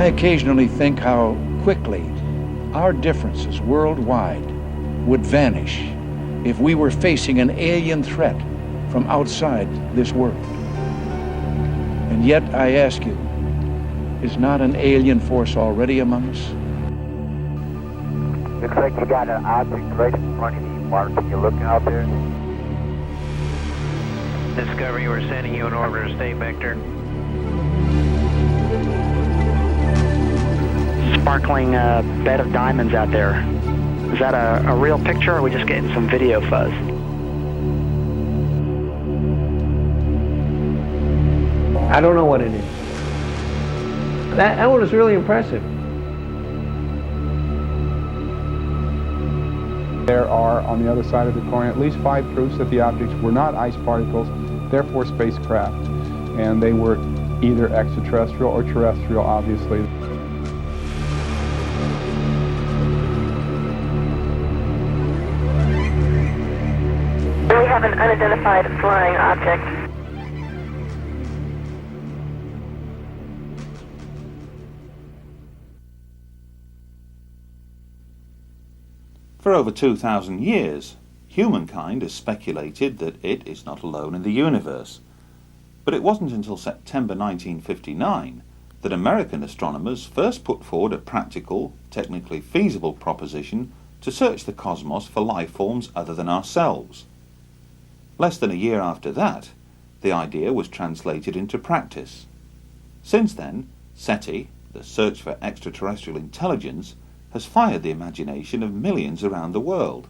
I occasionally think how quickly our differences worldwide would vanish if we were facing an alien threat from outside this world. And yet, I ask you, is not an alien force already among us? Looks like you got an object right in front of you, Mark. Can you look out there? Discovery, we're sending you an order to stay vector. Sparkling bed of diamonds out there. Is that a real picture, or are we just getting some video fuzz? I don't know what it is. That one is really impressive. There are, on the other side of the coin, at least 5 proofs that the objects were not ice particles, therefore spacecraft. And they were either extraterrestrial or terrestrial, obviously. We have an unidentified flying object. For over 2,000 years, humankind has speculated that it is not alone in the universe. But it wasn't until September 1959 that American astronomers first put forward a practical, technically feasible proposition to search the cosmos for life forms other than ourselves. Less than a year after that, the idea was translated into practice. Since then, SETI, the search for extraterrestrial intelligence, has fired the imagination of millions around the world.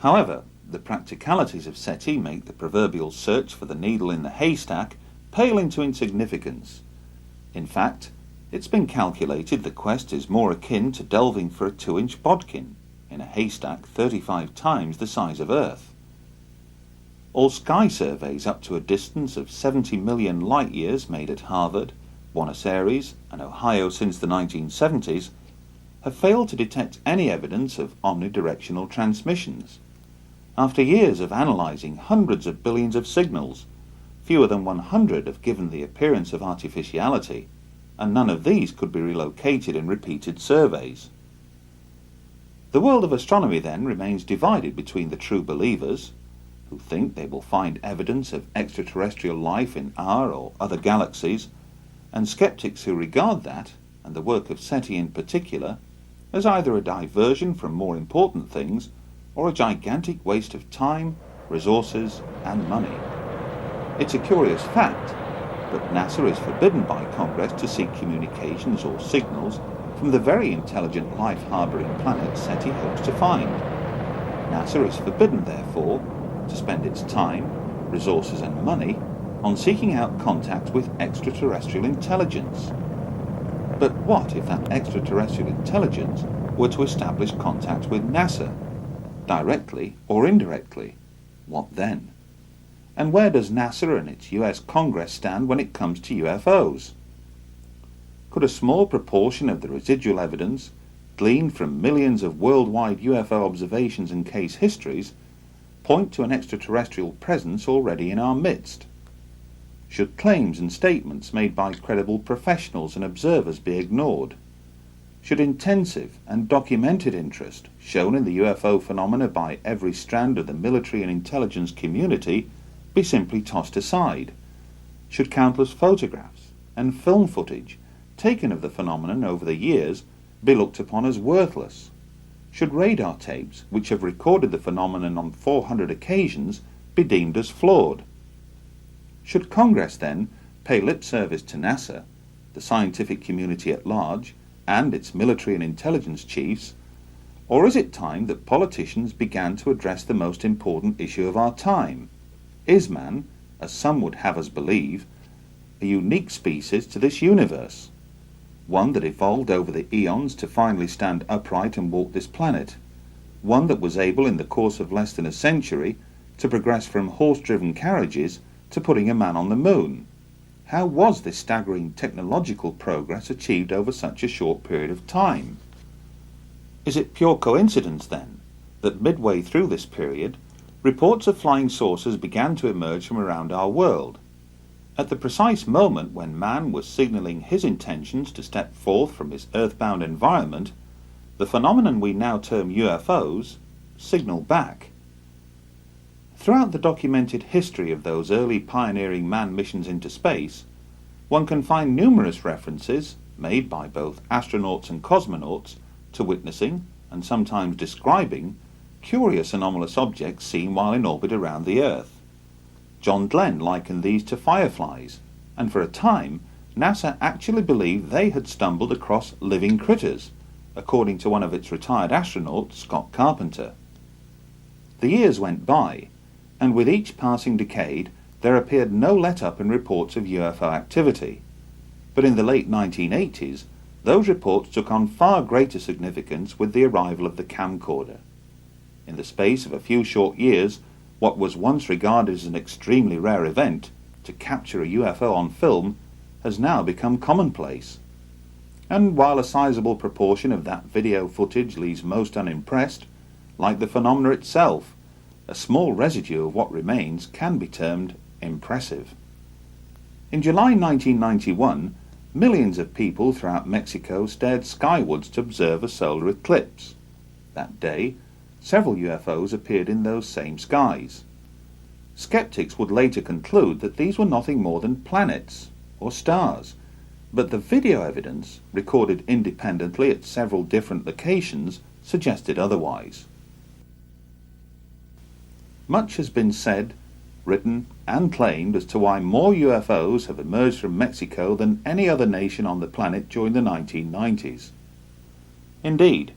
However, the practicalities of SETI make the proverbial search for the needle in the haystack pale into insignificance. In fact, it's been calculated the quest is more akin to delving for a 2-inch bodkin in a haystack 35 times the size of Earth. All sky surveys up to a distance of 70 million light-years made at Harvard, Buenos Aires and Ohio since the 1970s have failed to detect any evidence of omnidirectional transmissions. After years of analysing hundreds of billions of signals, fewer than 100 have given the appearance of artificiality, and none of these could be relocated in repeated surveys. The world of astronomy then remains divided between the true believers, who think they will find evidence of extraterrestrial life in our or other galaxies, and skeptics who regard that, and the work of SETI in particular, as either a diversion from more important things or a gigantic waste of time, resources and money. It's a curious fact, but NASA is forbidden by Congress to seek communications or signals from the very intelligent life-harbouring planet SETI hopes to find. NASA is forbidden, therefore, to spend its time, resources and money on seeking out contact with extraterrestrial intelligence. But what if that extraterrestrial intelligence were to establish contact with NASA, directly or indirectly? What then? And where does NASA and its US Congress stand when it comes to UFOs? Could a small proportion of the residual evidence, gleaned from millions of worldwide UFO observations and case histories, point to an extraterrestrial presence already in our midst? Should claims and statements made by credible professionals and observers be ignored? Should intensive and documented interest shown in the UFO phenomena by every strand of the military and intelligence community be simply tossed aside? Should countless photographs and film footage taken of the phenomenon over the years be looked upon as worthless? Should radar tapes, which have recorded the phenomenon on 400 occasions, be deemed as flawed? Should Congress, then, pay lip service to NASA, the scientific community at large, and its military and intelligence chiefs, or is it time that politicians began to address the most important issue of our time? Is man, as some would have us believe, a unique species to this universe, one that evolved over the eons to finally stand upright and walk this planet, one that was able in the course of less than a century to progress from horse-driven carriages to putting a man on the moon? How was this staggering technological progress achieved over such a short period of time? Is it pure coincidence, then, that midway through this period, reports of flying saucers began to emerge from around our world? At the precise moment when man was signalling his intentions to step forth from his earthbound environment, the phenomenon we now term UFOs signalled back. Throughout the documented history of those early pioneering manned missions into space, one can find numerous references, made by both astronauts and cosmonauts, to witnessing, and sometimes describing, curious anomalous objects seen while in orbit around the Earth. John Glenn likened these to fireflies, and for a time NASA actually believed they had stumbled across living critters, according to one of its retired astronauts, Scott Carpenter. The years went by, and with each passing decade there appeared no let-up in reports of UFO activity. But in the late 1980s, those reports took on far greater significance with the arrival of the camcorder. In the space of a few short years, what was once regarded as an extremely rare event, to capture a UFO on film, has now become commonplace. And while a sizable proportion of that video footage leaves most unimpressed, like the phenomena itself, a small residue of what remains can be termed impressive. In July 1991, millions of people throughout Mexico stared skywards to observe a solar eclipse. That day, several UFOs appeared in those same skies. Skeptics would later conclude that these were nothing more than planets or stars, but the video evidence, recorded independently at several different locations, suggested otherwise. Much has been said, written, and claimed as to why more UFOs have emerged from Mexico than any other nation on the planet during the 1990s. Indeed,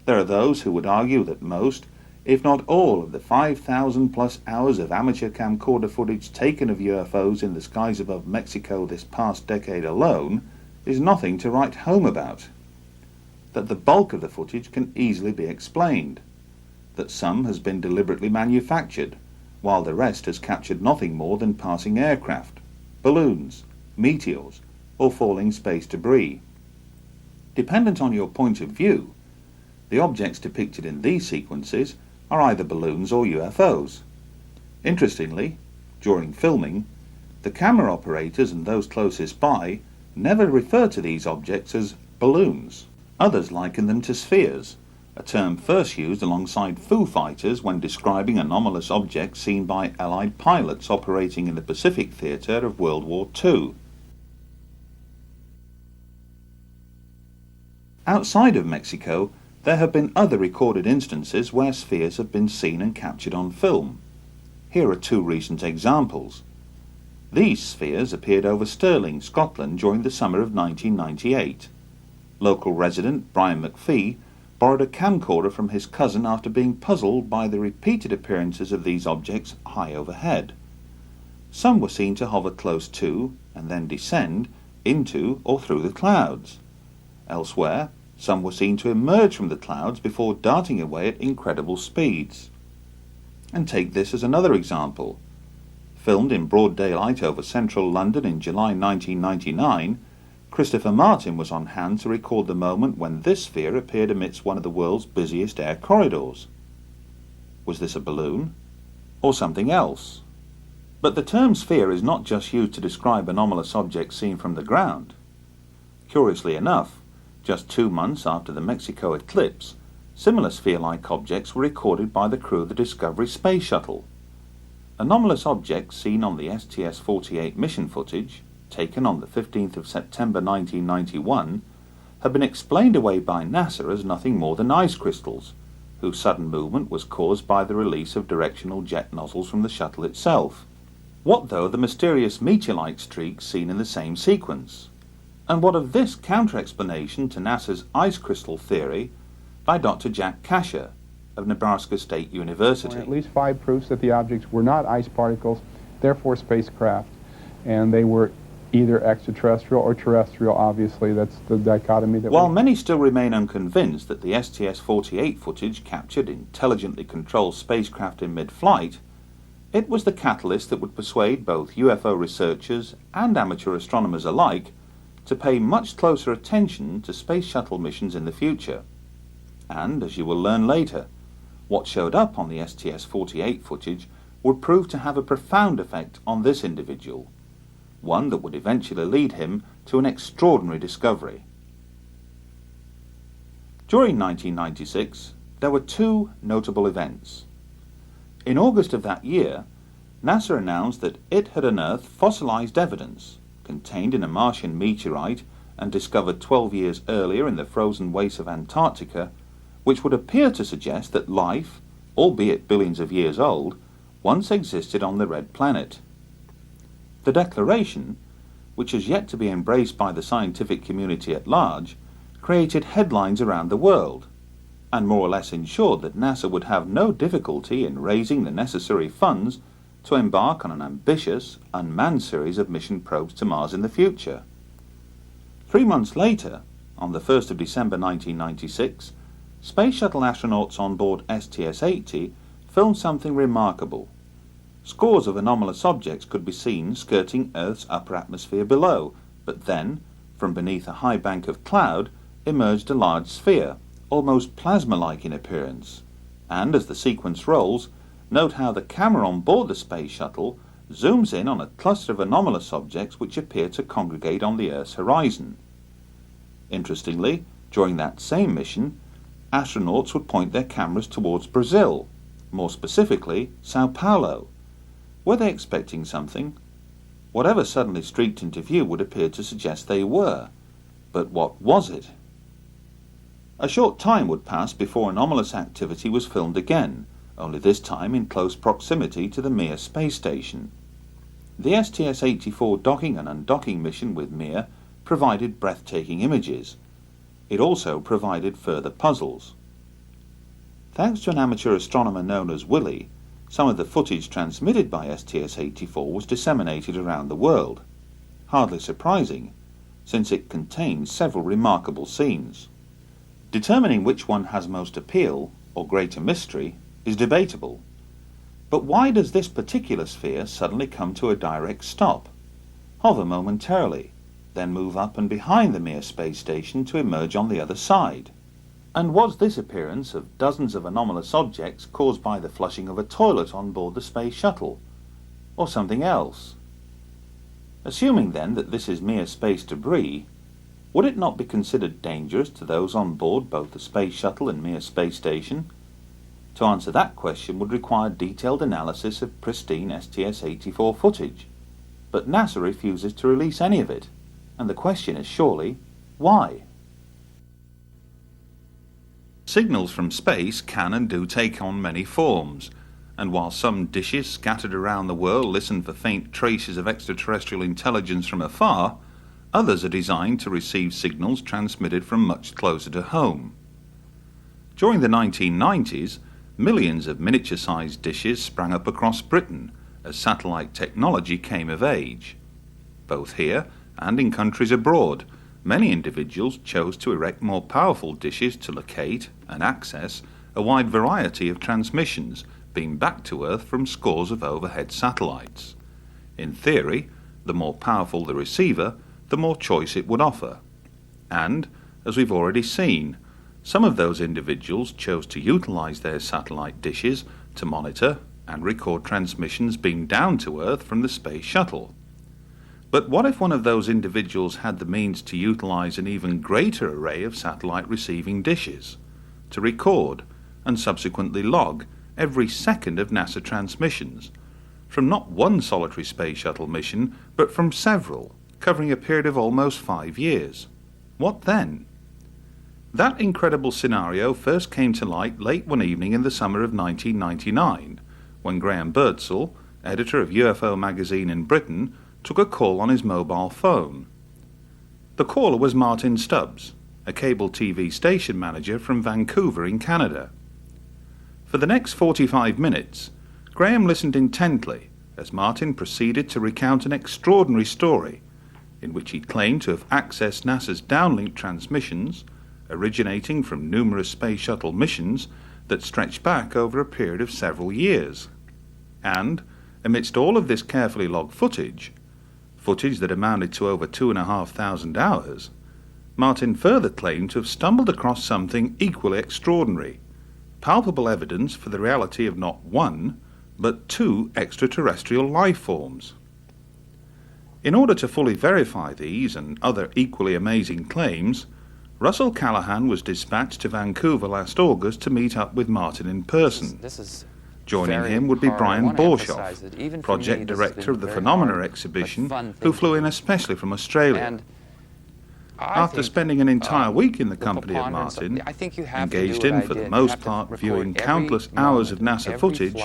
there are those who would argue that most, if not all, of the 5,000 plus hours of amateur camcorder footage taken of UFOs in the skies above Mexico this past decade alone is nothing to write home about. That the bulk of the footage can easily be explained. That some has been deliberately manufactured, while the rest has captured nothing more than passing aircraft, balloons, meteors, or falling space debris. Dependent on your point of view, the objects depicted in these sequences are either balloons or UFOs. Interestingly, during filming, the camera operators and those closest by never refer to these objects as balloons. Others liken them to spheres, a term first used alongside Foo Fighters when describing anomalous objects seen by Allied pilots operating in the Pacific theatre of World War II. Outside of Mexico, there have been other recorded instances where spheres have been seen and captured on film. Here are two recent examples. These spheres appeared over Stirling, Scotland during the summer of 1998. Local resident Brian McPhee borrowed a camcorder from his cousin after being puzzled by the repeated appearances of these objects high overhead. Some were seen to hover close to, and then descend, into or through the clouds. Elsewhere, some were seen to emerge from the clouds before darting away at incredible speeds. And take this as another example. Filmed in broad daylight over central London in July 1999, Christopher Martin was on hand to record the moment when this sphere appeared amidst one of the world's busiest air corridors. Was this a balloon? Or something else? But the term sphere is not just used to describe anomalous objects seen from the ground. Curiously enough, just 2 months after the Mexico eclipse, similar sphere-like objects were recorded by the crew of the Discovery space shuttle. Anomalous objects seen on the STS-48 mission footage, taken on the 15th of September 1991, have been explained away by NASA as nothing more than ice crystals, whose sudden movement was caused by the release of directional jet nozzles from the shuttle itself. What though the mysterious meteor-like streaks seen in the same sequence? And what of this counter-explanation to NASA's ice crystal theory by Dr. Jack Kasher of Nebraska State University? At least 5 proofs that the objects were not ice particles, therefore spacecraft, and they were either extraterrestrial or terrestrial. Obviously, that's the dichotomy that While many still remain unconvinced that the STS-48 footage captured intelligently controlled spacecraft in mid-flight, it was the catalyst that would persuade both UFO researchers and amateur astronomers alike to pay much closer attention to space shuttle missions in the future. And, as you will learn later, what showed up on the STS-48 footage would prove to have a profound effect on this individual. one that would eventually lead him to an extraordinary discovery. During 1996, there were two notable events. In August of that year, NASA announced that it had unearthed fossilized evidence contained in a Martian meteorite and discovered 12 years earlier in the frozen wastes of Antarctica, which would appear to suggest that life, albeit billions of years old, once existed on the red planet. The declaration, which has yet to be embraced by the scientific community at large, created headlines around the world, and more or less ensured that NASA would have no difficulty in raising the necessary funds to embark on an ambitious, unmanned series of mission probes to Mars in the future. 3 months later, on the 1st of December 1996, Space Shuttle astronauts on board STS-80 filmed something remarkable. Scores of anomalous objects could be seen skirting Earth's upper atmosphere below, but then, from beneath a high bank of cloud, emerged a large sphere, almost plasma-like in appearance. And as the sequence rolls, note how the camera on board the Space Shuttle zooms in on a cluster of anomalous objects which appear to congregate on the Earth's horizon. Interestingly, during that same mission, astronauts would point their cameras towards Brazil, more specifically Sao Paulo. Were they expecting something? Whatever suddenly streaked into view would appear to suggest they were. But what was it? A short time would pass before anomalous activity was filmed again, only this time in close proximity to the Mir space station. The STS-84 docking and undocking mission with Mir provided breathtaking images. It also provided further puzzles. Thanks to an amateur astronomer known as Willie, some of the footage transmitted by STS-84 was disseminated around the world. Hardly surprising, since it contains several remarkable scenes. Determining which one has most appeal, or greater mystery, is debatable. But why does this particular sphere suddenly come to a direct stop, hover momentarily, then move up and behind the Mir space station to emerge on the other side? And was this appearance of dozens of anomalous objects caused by the flushing of a toilet on board the Space Shuttle, or something else? Assuming then that this is mere space debris, would it not be considered dangerous to those on board both the Space Shuttle and Mir space station? To answer that question would require detailed analysis of pristine STS-84 footage, but NASA refuses to release any of it, and the question is surely, why? Signals from space can and do take on many forms, and while some dishes scattered around the world listen for faint traces of extraterrestrial intelligence from afar, others are designed to receive signals transmitted from much closer to home. During the 1990s, millions of miniature-sized dishes sprang up across Britain as satellite technology came of age. Both here and in countries abroad, many individuals chose to erect more powerful dishes to locate and access a wide variety of transmissions beamed back to Earth from scores of overhead satellites. In theory, the more powerful the receiver, the more choice it would offer. And, as we've already seen, some of those individuals chose to utilize their satellite dishes to monitor and record transmissions beamed down to Earth from the Space Shuttle. But what if one of those individuals had the means to utilize an even greater array of satellite receiving dishes, to record and subsequently log every second of NASA transmissions, from not one solitary Space Shuttle mission, but from several, covering a period of almost 5 years? What then? That incredible scenario first came to light late one evening in the summer of 1999, when Graham Birdsall, editor of UFO magazine in Britain, took a call on his mobile phone. The caller was Martin Stubbs, a cable TV station manager from Vancouver in Canada. For the next 45 minutes, Graham listened intently as Martin proceeded to recount an extraordinary story in which he claimed to have accessed NASA's downlink transmissions originating from numerous Space Shuttle missions that stretched back over a period of several years. And, amidst all of this carefully logged footage that amounted to over 2,500 hours, Martin further claimed to have stumbled across something equally extraordinary, palpable evidence for the reality of not one, but 2 extraterrestrial life forms. In order to fully verify these and other equally amazing claims, Russell Callahan was dispatched to Vancouver last August to meet up with Martin in person. Joining him would be Brian Borshoff, project director of the Phenomena exhibition, who flew in especially from Australia. After spending an entire week in the company of Martin, engaged in, for the most part, viewing countless hours of NASA footage,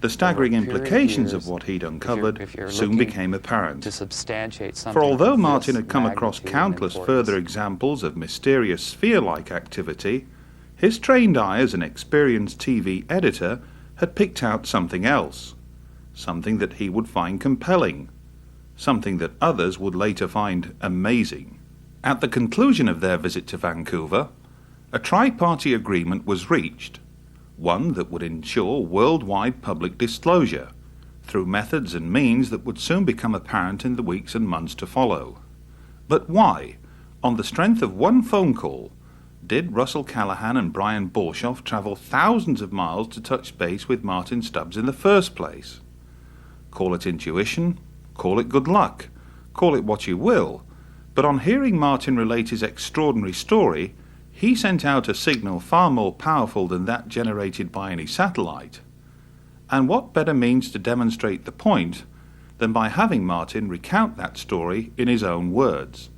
the staggering implications of what he'd uncovered soon became apparent. For although Martin had come across countless further examples of mysterious sphere-like activity, his trained eye as an experienced TV editor had picked out something else, something that he would find compelling, something that others would later find amazing. At the conclusion of their visit to Vancouver, a tri-party agreement was reached, one that would ensure worldwide public disclosure, through methods and means that would soon become apparent in the weeks and months to follow. But why, on the strength of one phone call, did Russell Callahan and Brian Borshoff travel thousands of miles to touch base with Martin Stubbs in the first place? Call it intuition, call it good luck, call it what you will, but on hearing Martin relate his extraordinary story, he sent out a signal far more powerful than that generated by any satellite. And what better means to demonstrate the point than by having Martin recount that story in his own words?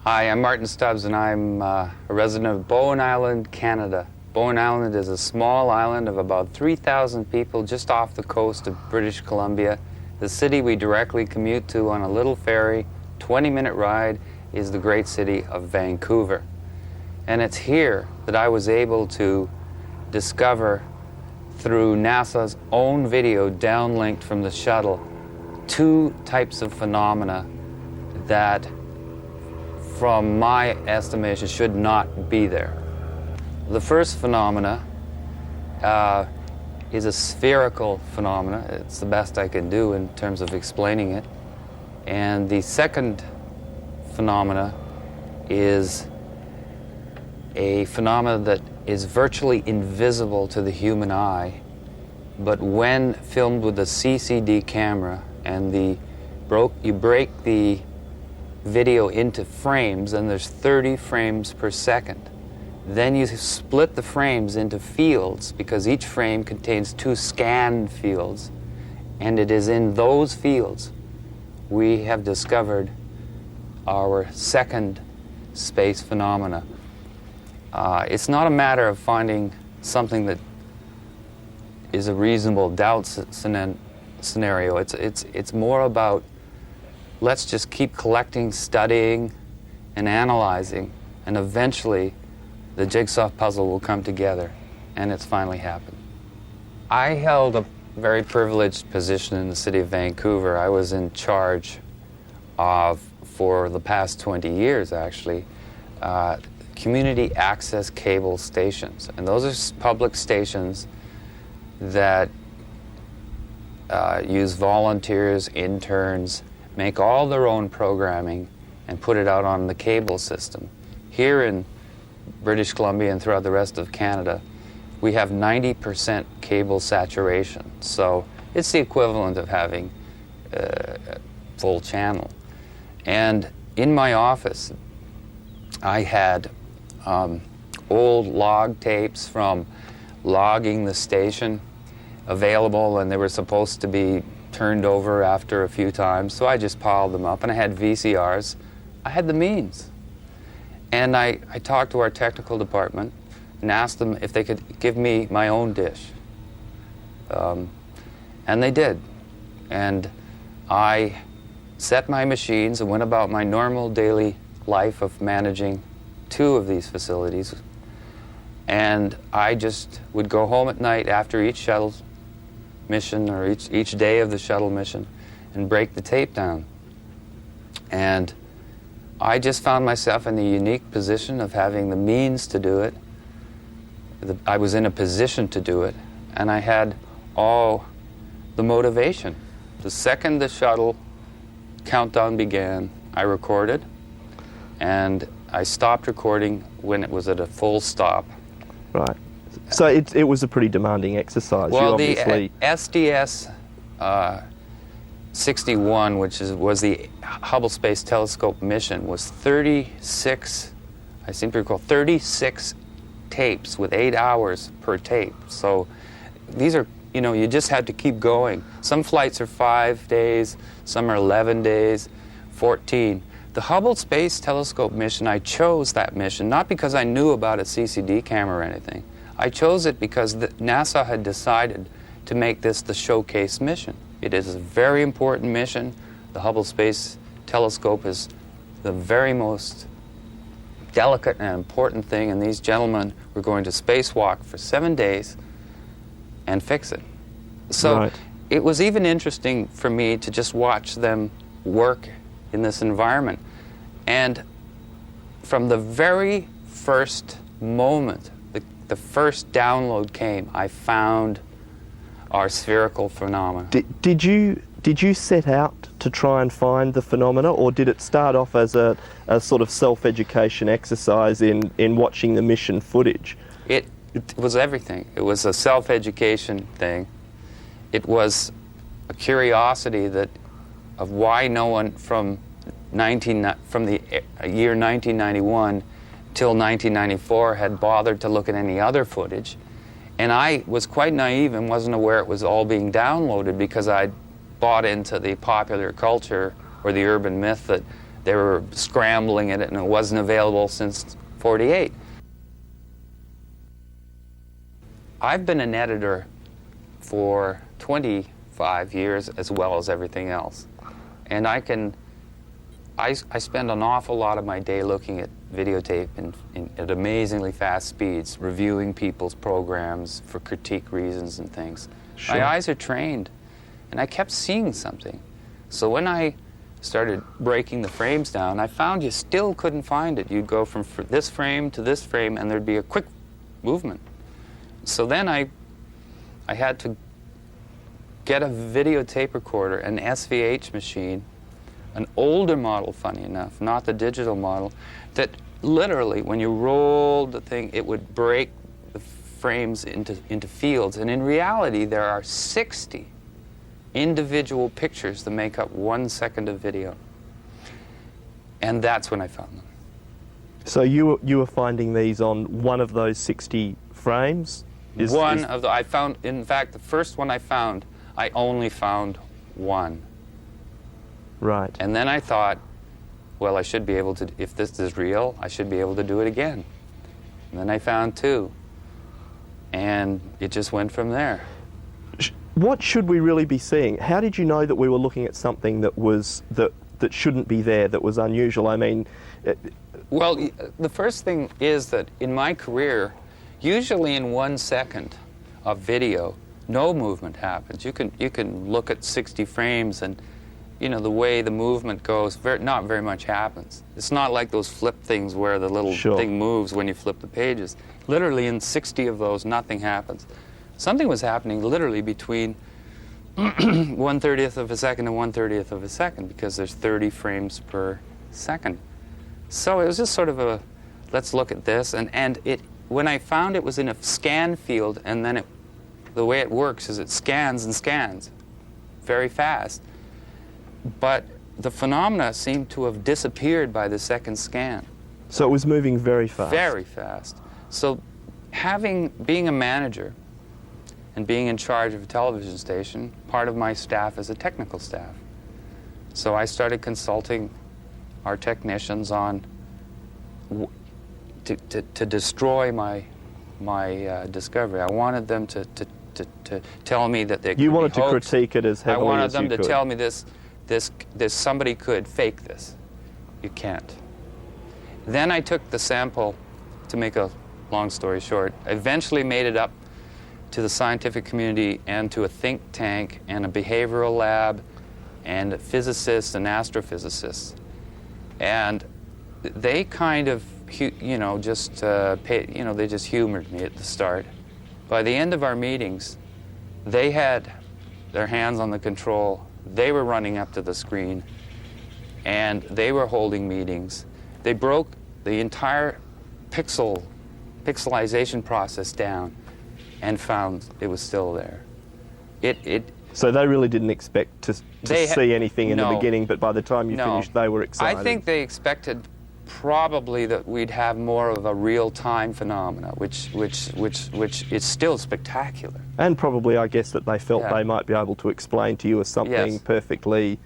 Hi, I'm Martin Stubbs, and I'm a resident of Bowen Island, Canada. Bowen Island is a small island of about 3,000 people just off the coast of British Columbia. The city we directly commute to on a little ferry, 20-minute ride, is the great city of Vancouver. And it's here that I was able to discover, through NASA's own video downlinked from the shuttle, two types of phenomena that, from my estimation, should not be there. The first phenomena is a spherical phenomena. It's the best I can do in terms of explaining it. And the second phenomena is a phenomena that is virtually invisible to the human eye, but when filmed with a CCD camera and you break the video into frames, and there's 30 frames per second. Then you split the frames into fields, because each frame contains 2 scan fields, and it is in those fields we have discovered our second space phenomena. It's not a matter of finding something that is a reasonable doubt scenario. It's more about, let's just keep collecting, studying, and analyzing, and eventually the jigsaw puzzle will come together, and it's finally happened. I held a very privileged position in the city of Vancouver. I was in charge of, for the past 20 years actually, community access cable stations. And those are public stations that use volunteers, interns, make all their own programming and put it out on the cable system. Here in British Columbia and throughout the rest of Canada, we have 90% cable saturation. So it's the equivalent of having a full channel. And in my office, I had old log tapes from logging the station available, and they were supposed to be turned over after a few times, so I just piled them up. And I had VCRs. I had the means. And I talked to our technical department and asked them if they could give me my own dish. And they did. And I set my machines and went about my normal daily life of managing 2 of these facilities. And I just would go home at night after each shuttle mission, or each day of the shuttle mission, and break the tape down. And I just found myself in the unique position of having the means to do it. I was in a position to do it, and I had all the motivation. The second the shuttle countdown began, I recorded, and I stopped recording when it was at a full stop. Right. So it was a pretty demanding exercise. Well, you obviously... the SDS 61, which was the Hubble Space Telescope mission, was 36, I seem to recall, 36 tapes with 8 hours per tape. So these are, you just had to keep going. Some flights are 5 days, some are 11 days, 14. The Hubble Space Telescope mission, I chose that mission not because I knew about a CCD camera or anything. I chose it because NASA had decided to make this the showcase mission. It is a very important mission. The Hubble Space Telescope is the very most delicate and important thing, and these gentlemen were going to spacewalk for 7 days and fix it. So Right. it was even interesting for me to just watch them work in this environment. And from the very first moment, the first download came, I found our spherical phenomena. Did you set out to try and find the phenomena, or did it start off as a sort of self-education exercise in watching the mission footage? It was everything. It was a self-education thing. It was a curiosity of why no one from the year 1991 till 1994 had bothered to look at any other footage. And I was quite naive and wasn't aware it was all being downloaded because I'd bought into the popular culture or the urban myth that they were scrambling it and it wasn't available since '48. I've been an editor for 25 years as well as everything else. And I spend an awful lot of my day looking at videotape at amazingly fast speeds, reviewing people's programs for critique reasons and things. Sure. My eyes are trained, and I kept seeing something. So when I started breaking the frames down, I found you still couldn't find it. You'd go from this frame to this frame, and there'd be a quick movement. So then I had to get a videotape recorder, an SVH machine, an older model, funny enough, not the digital model, that literally, when you rolled the thing, it would break the frames into fields. And in reality, there are 60 individual pictures that make up 1 second of video. And that's when I found them. So you were finding these on one of those 60 frames? I found, in fact, the first one I found, I only found one. Right. And then I thought, well, I should be able to, if this is real, I should be able to do it again. And then I found 2. And it just went from there. What should we really be seeing? How did you know that we were looking at something that shouldn't be there, that was unusual? I mean... Well, the first thing is that in my career, usually in 1 second of video, no movement happens. You can look at 60 frames and the way the movement goes, not very much happens. It's not like those flip things where the little Sure. thing moves when you flip the pages. Literally in 60 of those, nothing happens. Something was happening literally between 1/30th of a second and 1/30th of a second, because there's 30 frames per second. So it was just sort of let's look at this. And when I found it was in a scan field, and then the way it works is it scans and scans very fast. But the phenomena seemed to have disappeared by the second scan. So it was moving very fast? Very fast. So being a manager and being in charge of a television station, part of my staff is a technical staff. So I started consulting our technicians on to destroy my discovery. I wanted them to tell me that they could You wanted be to hoaxed. critique it as heavily as you could. I wanted them to tell me this somebody could fake this. You can't. Then I took the sample, to make a long story short, eventually made it up to the scientific community and to a think tank and a behavioral lab and physicists and astrophysicists. And they kind of, they just humored me at the start. By the end of our meetings, they had their hands on the control. They were running up to the screen, and they were holding meetings. They broke the entire pixelization process down and found it was still there. So they really didn't expect to see anything in the no. beginning, but by the time you No. finished, they were excited. I think they expected probably that we'd have more of a real-time phenomena, which is still spectacular. And probably, I guess, that they felt Yeah. they might be able to explain to you as something Yes. perfectly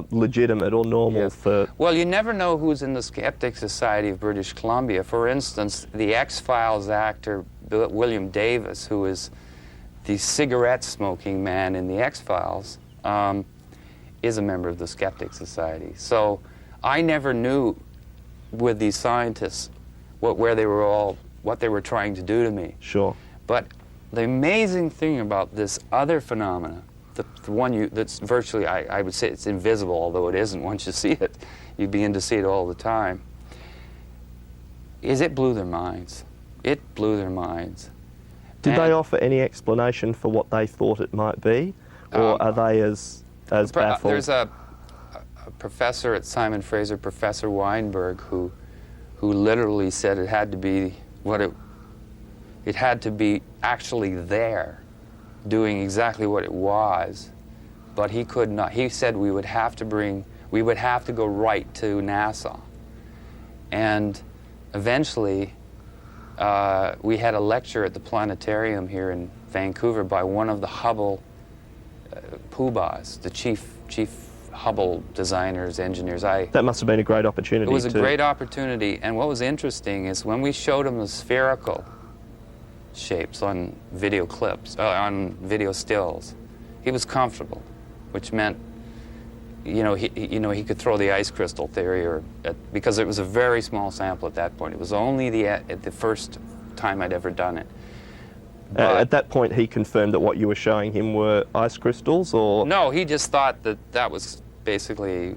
legitimate or normal Yes. for... Well, you never know who's in the Skeptic Society of British Columbia. For instance, the X-Files actor William Davis, who is the cigarette-smoking man in the X-Files, is a member of the Skeptic Society. So I never knew with these scientists what they were trying to do to me. Sure. But the amazing thing about this other phenomena, the one that's virtually, I would say it's invisible, although it isn't once you see it. You begin to see it all the time. Is it blew their minds. It blew their minds. Did they offer any explanation for what they thought it might be? Or are they as baffled? There's a professor at Simon Fraser, Professor Weinberg, who literally said it had to be it had to be actually there, doing exactly what it was, but he could not. He said we would have to go right to NASA, and eventually we had a lecture at the planetarium here in Vancouver by one of the Hubble poobahs, the chief Hubble designers, engineers. That must have been a great opportunity. It was a great opportunity, and what was interesting is when we showed him the spherical shapes on video clips, on video stills, he was comfortable, which meant, he could throw the ice crystal theory, because it was a very small sample at that point. It was only the first time I'd ever done it. At that point, he confirmed that what you were showing him were ice crystals, or...? No, he just thought that was basically...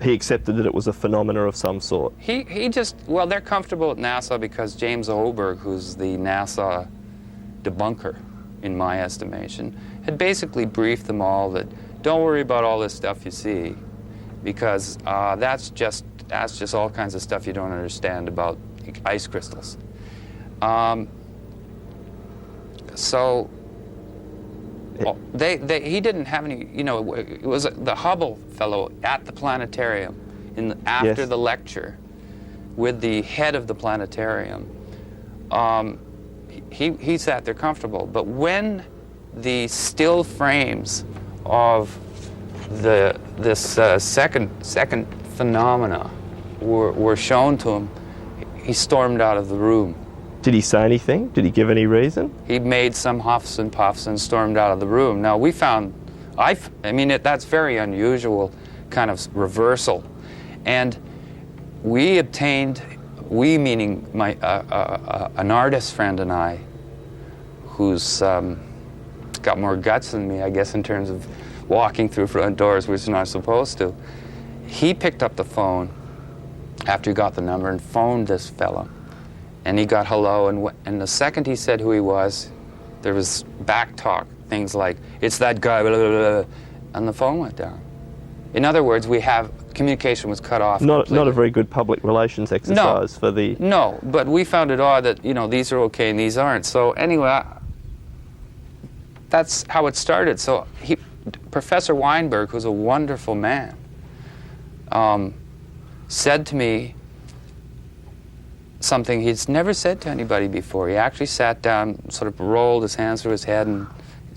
He accepted that it was a phenomena of some sort. He just, well, they're comfortable at NASA because James Oberg, who's the NASA debunker, in my estimation, had basically briefed them all that don't worry about all this stuff you see, because that's just all kinds of stuff you don't understand about ice crystals. So he didn't have any, it was the Hubble fellow at the planetarium after the lecture with the head of the planetarium. He sat there comfortable, but when the still frames of this second phenomena were shown to him, he stormed out of the room. Did he say anything? Did he give any reason? He made some huffs and puffs and stormed out of the room. Now we found, that's very unusual kind of reversal, and we obtained, we meaning an artist friend and I, who's got more guts than me, I guess, in terms of walking through front doors, which is not supposed to. He picked up the phone after he got the number and phoned this fella. And he got hello, and the second he said who he was, there was back talk, things like, it's that guy, blah, blah, blah, and the phone went down. In other words, communication was cut off completely. Not a very good public relations exercise for the... No, but we found it odd that, these are okay and these aren't. So anyway, that's how it started. So Professor Weinberg, who's a wonderful man, said to me something he's never said to anybody before. He actually sat down, sort of rolled his hands through his head and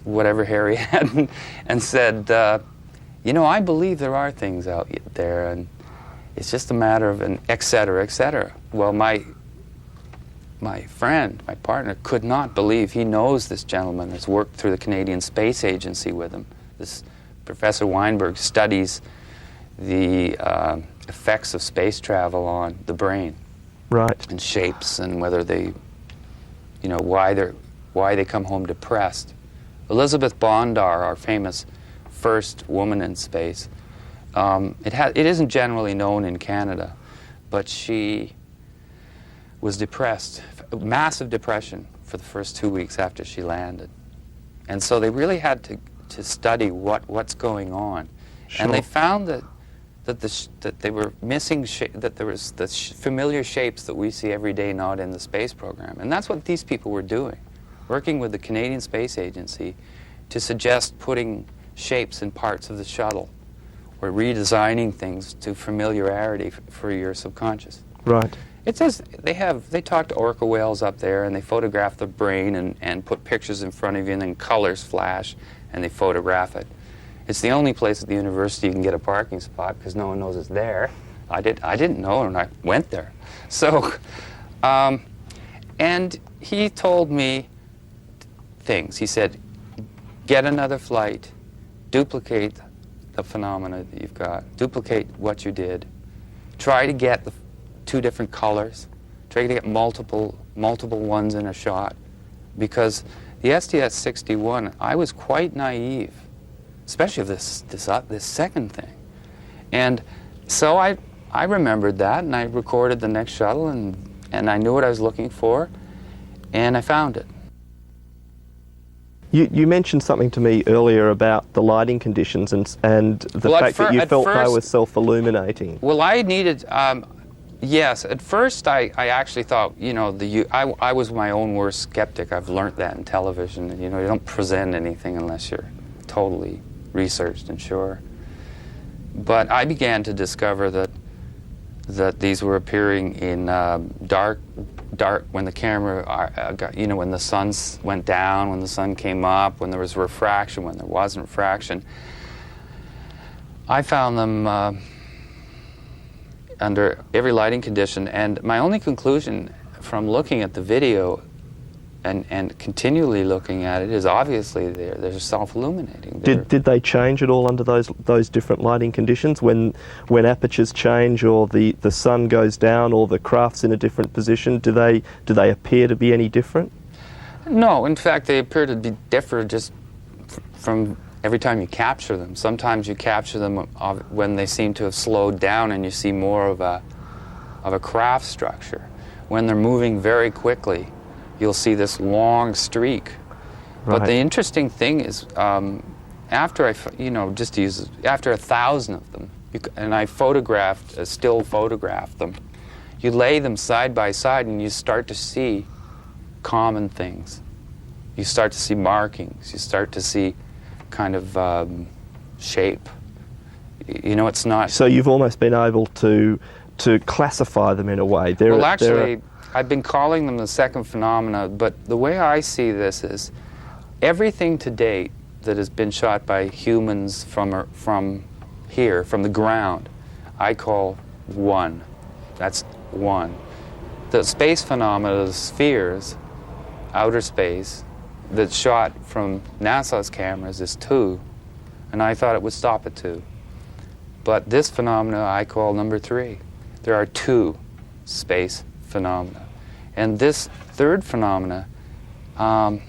whatever hair he had, and said, I believe there are things out there, and it's just a matter of an et cetera, et cetera. Well, my friend, my partner, could not believe. He knows this gentleman that's worked through the Canadian Space Agency with him. This Professor Weinberg studies the effects of space travel on the brain. Right. And shapes, and whether they, why they come home depressed. Elizabeth Bondar, our famous first woman in space, it isn't generally known in Canada, but she was depressed, massive depression for the first 2 weeks after she landed, and so they really had to study what's going on, Sure. And they found that they were missing, that there was the familiar shapes that we see every day not in the space program. And that's what these people were doing, working with the Canadian Space Agency, to suggest putting shapes in parts of the shuttle or redesigning things to familiarity for your subconscious. Right. It says they talk to orca whales up there, and they photograph the brain and put pictures in front of you, and then colors flash and they photograph it. It's the only place at the university you can get a parking spot because no one knows it's there. I didn't know, and I went there. So, and he told me things. He said, get another flight, duplicate the phenomena that you've got, duplicate what you did, try to get the 2 different colors, try to get multiple ones in a shot, because the STS-61, I was quite naive, especially this second thing. And so I remembered that, and I recorded the next shuttle, and I knew what I was looking for, and I found it. You mentioned something to me earlier about the lighting conditions and the fact that you felt they were self-illuminating. Well, I needed, yes, at first I actually thought, you know, I was my own worst skeptic. I've learned that in television. You know, you don't present anything unless you're totally researched and sure. But I began to discover that these were appearing in dark, when the camera, when the sun went down, when the sun came up, when there was refraction, when there wasn't refraction. I found them under every lighting condition, and my only conclusion from looking at the video and continually looking at it is obviously they're self-illuminating. Did they change at all under those different lighting conditions when apertures change or the sun goes down or the craft's in a different position? Do they appear to be any different? No, in fact they appear to be different just from every time you capture them. Sometimes you capture them when they seem to have slowed down and you see more of a craft structure. When they're moving very quickly, you'll see this long streak. Right. But the interesting thing is, after 1,000 of them, and I still photographed them, you lay them side by side and you start to see common things. You start to see markings. You start to see kind of shape. You know, it's not... So you've almost been able to classify them in a way. Well, actually, I've been calling them the second phenomena, but the way I see this is everything to date that has been shot by humans from here, from the ground, I call one. That's one. The space phenomena, the spheres, outer space, that's shot from NASA's cameras is 2, and I thought it would stop at 2. But this phenomena I call number 3. There are 2 space phenomena. And this third phenomena, I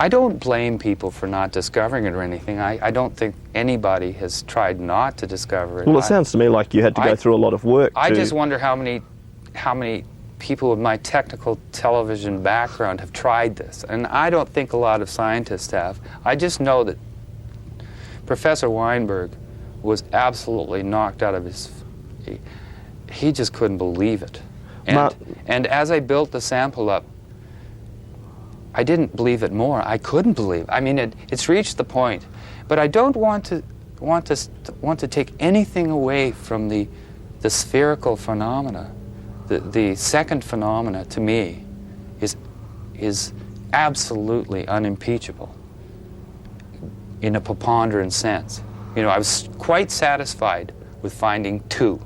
don't blame people for not discovering it or anything. I don't think anybody has tried not to discover it. Well, it sounds to me like you had to go through a lot of work. I just wonder how many people with my technical television background have tried this. And I don't think a lot of scientists have. I just know that Professor Weinberg was absolutely knocked out of his... He just couldn't believe it. And as I built the sample up, I didn't believe it more. I couldn't believe it. I mean, it's reached the point. But I don't want to take anything away from the spherical phenomena. The second phenomena, to me, is absolutely unimpeachable in a preponderant sense. You know, I was quite satisfied with finding 2.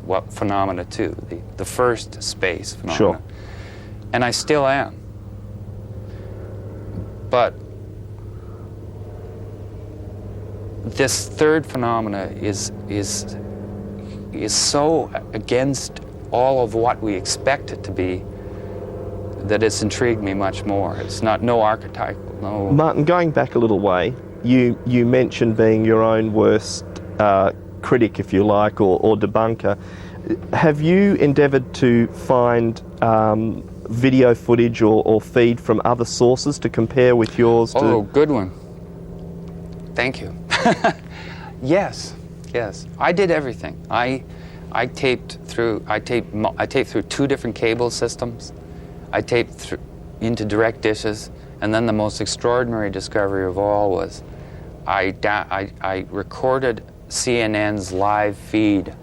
What phenomena 2, the first space phenomena. Sure. And I still am. But this third phenomena is so against all of what we expect it to be that it's intrigued me much more. It's no archetypal, no... Martin, going back a little way, you mentioned being your own worst critic, if you like, or debunker. Have you endeavoured to find video footage or feed from other sources to compare with yours? Oh, good one. Thank you. Yes. I did everything. I taped through 2 different cable systems. I taped into direct dishes, And then the most extraordinary discovery of all was I recorded CNN's live feed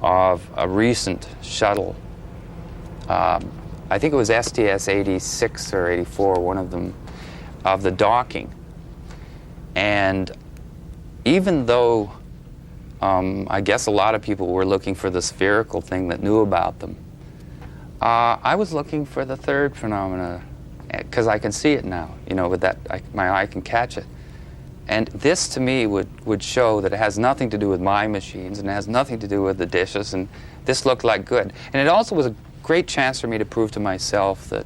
of a recent shuttle. I think it was STS-86 or 84, one of them, of the docking. And even though I guess a lot of people were looking for the spherical thing that knew about them, I was looking for the third phenomena, because I can see it now, you know, with that, my eye can catch it. And this, to me, would show that it has nothing to do with my machines, and it has nothing to do with the dishes, and this looked like good. And it also was a great chance for me to prove to myself that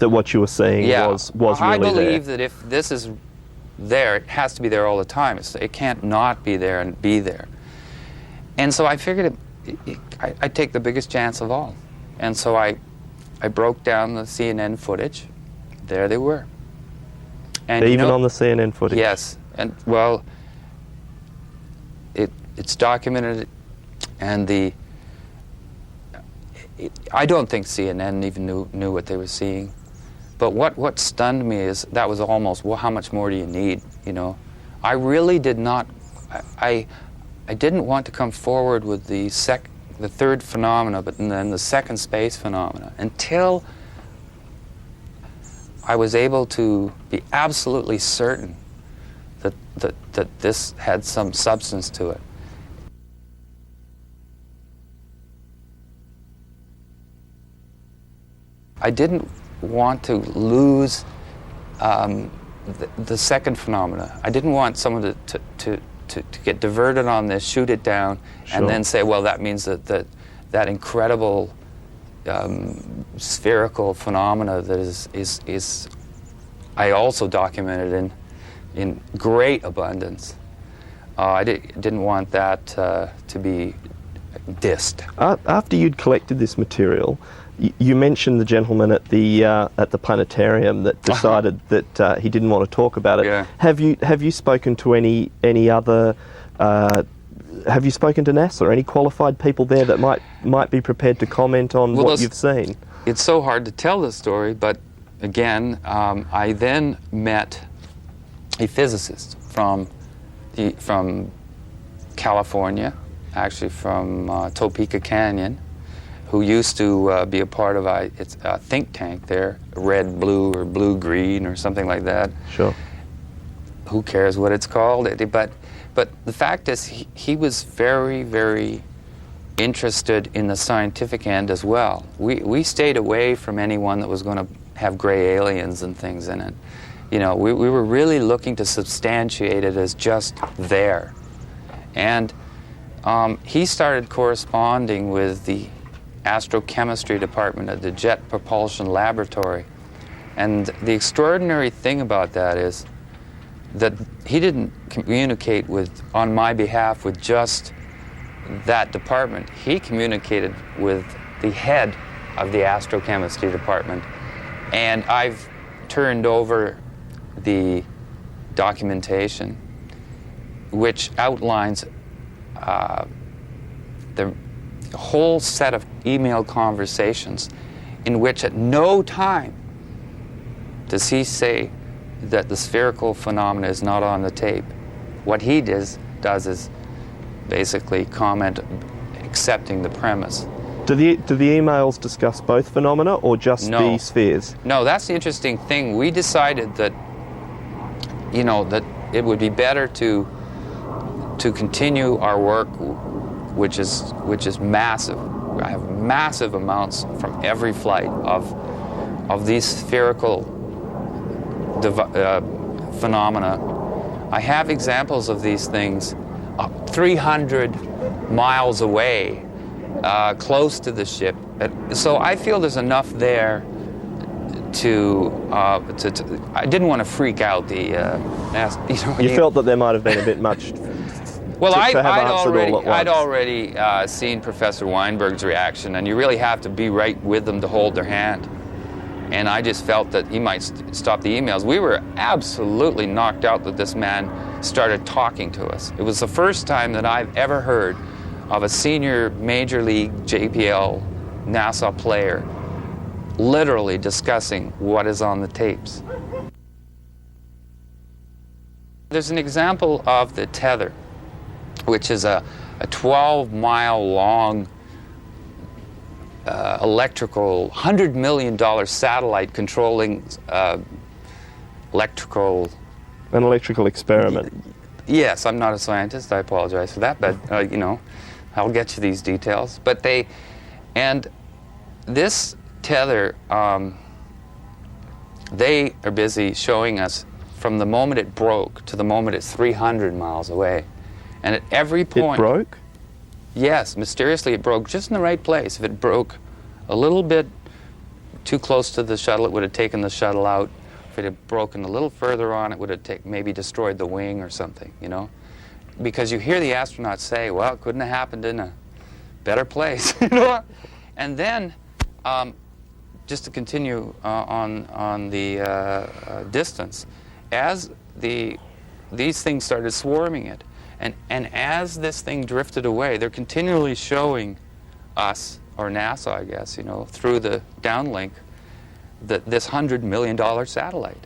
what you were seeing was really there. I believe that if this is there, it has to be there all the time. It can't not be there and be there. And so I figured I'd take the biggest chance of all. And so I broke down the CNN footage. There they were. And even on the CNN footage? Yes. And, well, it's documented, and I don't think CNN even knew what they were seeing. But what stunned me is that was almost, well, how much more do you need, you know? I really did not, I didn't want to come forward with the third phenomena, but then the second space phenomena, until I was able to be absolutely certain that this had some substance to it. I didn't want to lose the second phenomena. I didn't want someone to get diverted on this, shoot it down, Sure. and then say, well, that means that incredible spherical phenomena that is I also documented in great abundance. I didn't want that to be dissed. After you'd collected this material, you mentioned the gentleman at the planetarium that decided that he didn't want to talk about it. Yeah. Have you spoken to any other? Have you spoken to NASA or any qualified people there that might be prepared to comment on what you've seen? It's so hard to tell the story, but again, I then met a physicist from California, actually from Topeka Canyon, who used to be a part of a think tank there, red, blue, or blue-green, or something like that. Sure. Who cares what it's called? But the fact is, he was very, very interested in the scientific end as well. We stayed away from anyone that was going to have gray aliens and things in it. You know, we were really looking to substantiate it as just there. And he started corresponding with the astrochemistry department at the Jet Propulsion Laboratory. And the extraordinary thing about that is that he didn't communicate on my behalf with just that department. He communicated with the head of the astrochemistry department. And I've turned over the documentation which outlines the whole set of email conversations in which at no time does he say that the spherical phenomena is not on the tape. What he does is basically comment accepting the premise. Do the emails discuss both phenomena or just the spheres? No, that's the interesting thing. We decided that, you know, that it would be better to continue our work, which is massive. I have massive amounts from every flight of these spherical phenomena. I have examples of these things 300 miles away, close to the ship. So I feel there's enough there to I didn't want to freak out the You felt that there might have been a bit much. Well, I'd already seen Professor Weinberg's reaction, and you really have to be right with them to hold their hand. And I just felt that he might stop the emails. We were absolutely knocked out that this man started talking to us. It was the first time that I've ever heard of a senior Major League JPL NASA player literally discussing what is on the tapes. There's an example of the tether, which is a 12-mile long electrical, $100 million satellite controlling electrical... An electrical experiment. Yes, I'm not a scientist, I apologize for that, but you know, I'll get you these details. But this tether, they are busy showing us from the moment it broke to the moment it's 300 miles away. And at every point... It broke? Yes, mysteriously it broke just in the right place. If it broke a little bit too close to the shuttle, it would have taken the shuttle out. If it had broken a little further on, it would have maybe destroyed the wing or something, you know? Because you hear the astronauts say, well, it couldn't have happened in a better place, you know? And then, just to continue on the distance, as these things started swarming it, and as this thing drifted away, they're continually showing us, or NASA, I guess, you know, through the downlink, this $100 million satellite.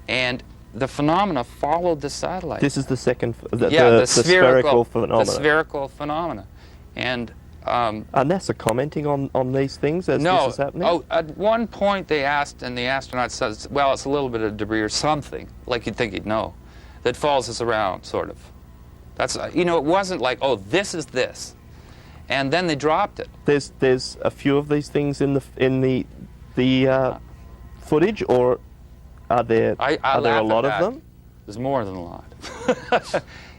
And the phenomena followed the satellite. This is the second, the spherical phenomena. The spherical phenomena. And are NASA commenting on these things as this is happening? Oh, at one point they asked, and the astronaut says, well, it's a little bit of debris or something, like you'd think he'd know, that follows us around, sort of. That's, you know, it wasn't like, oh, this is this. And then they dropped it. There's a few of these things in the footage, or are there a lot of them? There's more than a lot.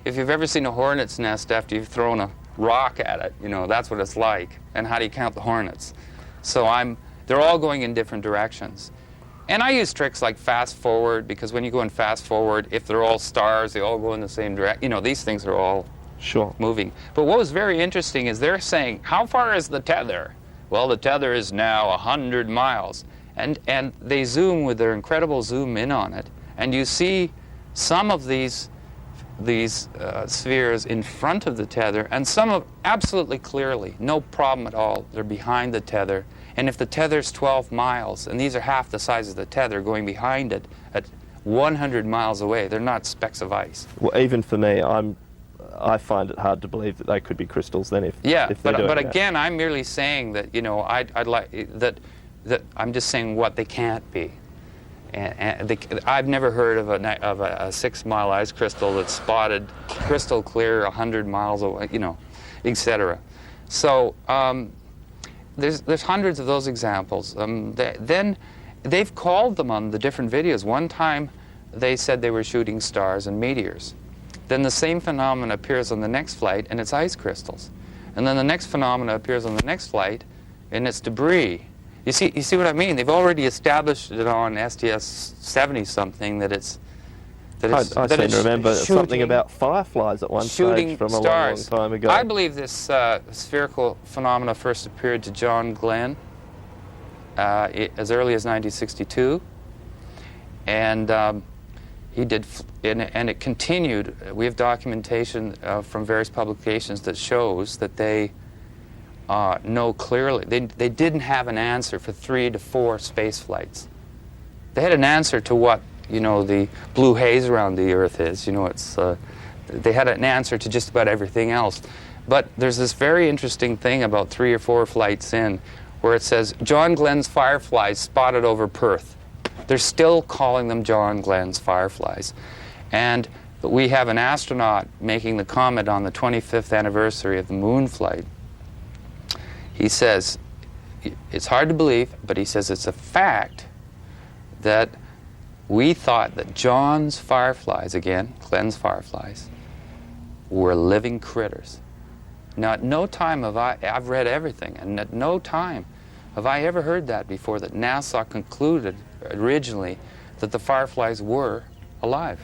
If you've ever seen a hornet's nest after you've thrown a rock at it, you know, that's what it's like. And how do you count the hornets? So they're all going in different directions. And I use tricks like fast forward, because when you go in fast forward, if they're all stars, they all go in the same direction. You know, these things are all moving. But what was very interesting is they're saying, how far is the tether? Well, the tether is now 100 miles. And they zoom with their incredible zoom in on it, and you see some of these spheres in front of the tether, and some of absolutely clearly, no problem at all, they're behind the tether. And if the tether's 12 miles, and these are half the size of the tether going behind it at 100 miles away, they're not specks of ice. Well, even for me, I find it hard to believe that they could be crystals then if but again, I'm merely saying that, you know, I'd like that I'm just saying what they can't be. And I've never heard of a 6-mile ice crystal that's spotted crystal clear 100 miles away, you know, etc. So there's hundreds of those examples. Then they've called them on the different videos. One time they said they were shooting stars and meteors. Then the same phenomenon appears on the next flight, and it's ice crystals. And then the next phenomenon appears on the next flight, and it's debris. You see what I mean? They've already established it on STS-70 something that it's I seem to remember something about fireflies at one stage from stars. a long time ago. I believe this spherical phenomena first appeared to John Glenn as early as 1962, and he did, and it continued. We have documentation from various publications that shows that they know clearly. They didn't have an answer for 3 to 4 space flights. They had an answer to what, you know, the blue haze around the Earth is. You know, it's they had an answer to just about everything else. But there's this very interesting thing about 3 or 4 flights in, where it says John Glenn's fireflies spotted over Perth. They're still calling them John Glenn's fireflies, and we have an astronaut making the comment on the 25th anniversary of the moon flight. He says, it's hard to believe, but he says it's a fact that we thought that John's fireflies, again, Glenn's fireflies, were living critters. Now, at no time have I've read everything, and at no time have I ever heard that before, that NASA concluded originally that the fireflies were alive.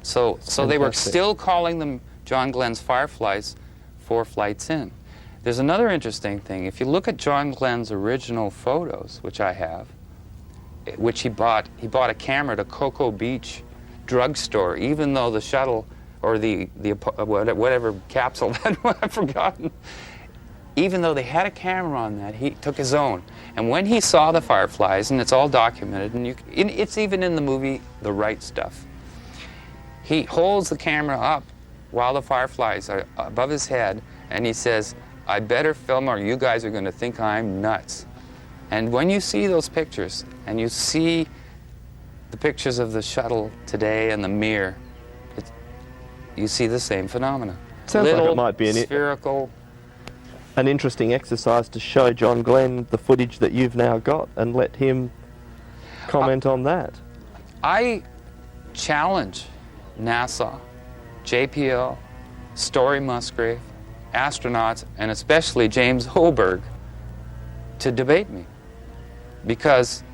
So they were still calling them John Glenn's fireflies 4 flights in. There's another interesting thing. If you look at John Glenn's original photos, which I have, which he bought a camera at a Cocoa Beach drugstore, even though the shuttle or the whatever capsule that I've forgotten, even though they had a camera on that, he took his own. And when he saw the fireflies, and it's all documented, and it's even in the movie The Right Stuff, he holds the camera up while the fireflies are above his head, and he says, "I better film or you guys are going to think I'm nuts." And when you see those pictures, and you see the pictures of the shuttle today and the Mir, you see the same phenomena. Sounds like it might be spherical. An interesting exercise to show John Glenn the footage that you've now got and let him comment on that. I challenge NASA, JPL, Story Musgrave, astronauts, and especially James Hoberg to debate me. Because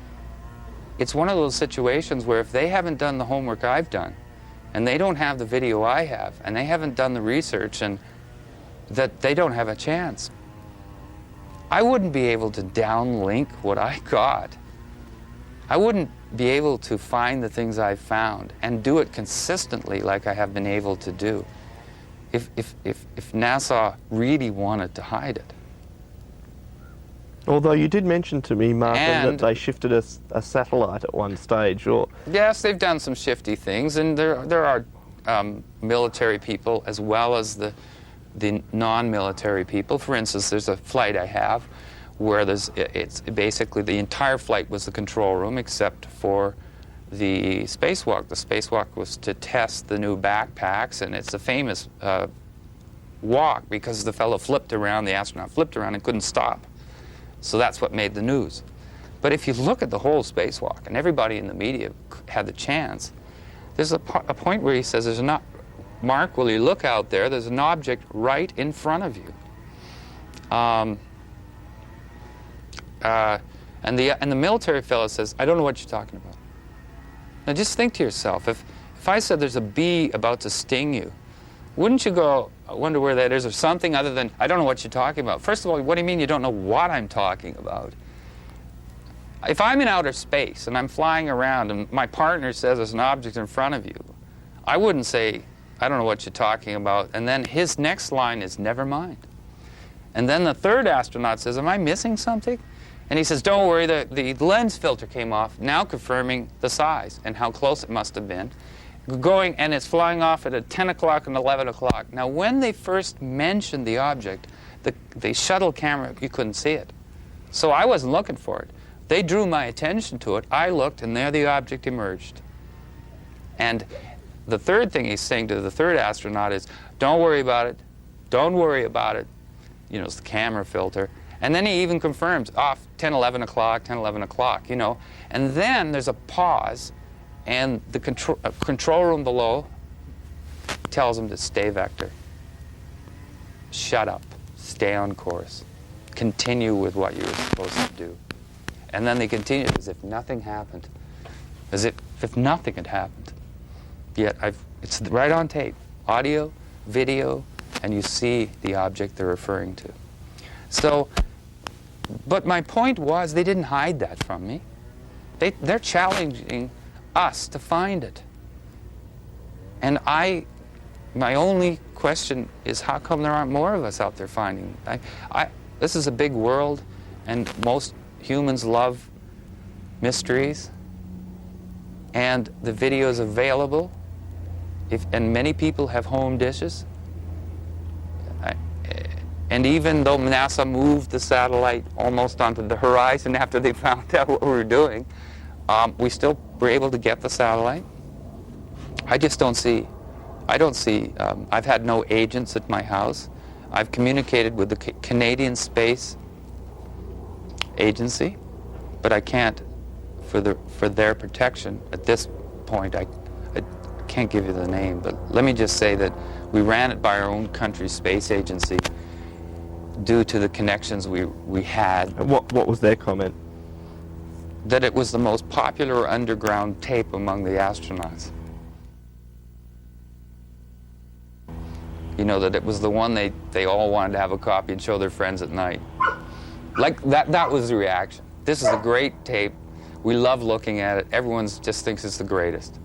it's one of those situations where if they haven't done the homework I've done, and they don't have the video I have, and they haven't done the research, and that they don't have a chance. I wouldn't be able to downlink what I got. I wouldn't be able to find the things I've found and do it consistently like I have been able to do if NASA really wanted to hide it. Although you did mention to me, Martin, that they shifted a satellite at one stage, or... Yes, they've done some shifty things, and there are military people as well as the non-military people. For instance, there's a flight I have where it's basically the entire flight was the control room except for the spacewalk. The spacewalk was to test the new backpacks, and it's a famous walk because the fellow flipped around, the astronaut flipped around and couldn't stop. So that's what made the news. But if you look at the whole spacewalk, and everybody in the media had the chance, there's a point where he says, "There's not, Mark, will you look out there? There's an object right in front of you." And the military fellow says, "I don't know what you're talking about." Now just think to yourself, if I said there's a bee about to sting you, wouldn't you go, "I wonder where that is," or something other than, "I don't know what you're talking about"? First of all, what do you mean you don't know what I'm talking about? If I'm in outer space and I'm flying around and my partner says there's an object in front of you, I wouldn't say, "I don't know what you're talking about," and then his next line is, "Never mind." And then the third astronaut says, "Am I missing something?" And he says, "Don't worry, the lens filter came off," now confirming the size and how close it must have been. Going, and it's flying off at 10 o'clock and 11 o'clock. Now, when they first mentioned the object, the shuttle camera, you couldn't see it. So I wasn't looking for it. They drew my attention to it. I looked, and there the object emerged. And the third thing he's saying to the third astronaut is, "Don't worry about it. Don't worry about it." You know, it's the camera filter. And then he even confirms, off 10, 11 o'clock, 10, 11 o'clock, you know. And then there's a pause, and the control room below tells him to stay vector. Shut up. Stay on course. Continue with what you were supposed to do. And then they continue as if nothing happened. As if nothing had happened. Yet it's right on tape. Audio, video, and you see the object they're referring to. So, but my point was they didn't hide that from me. They're challenging us to find it. And my only question is, how come there aren't more of us out there finding it? This is a big world, and most humans love mysteries, and the video is available, and many people have home dishes. And even though NASA moved the satellite almost onto the horizon after they found out what we were doing, we still were able to get the satellite. I don't see, I've had no agents at my house. I've communicated with the Canadian Space Agency, but I can't, for their protection at this point, I can't give you the name, but let me just say that we ran it by our own country's space agency due to the connections we had. And what was their comment? That it was the most popular underground tape among the astronauts. You know, that it was the one they all wanted to have a copy and show their friends at night. Like, that was the reaction. This is a great tape. We love looking at it. Everyone just thinks it's the greatest.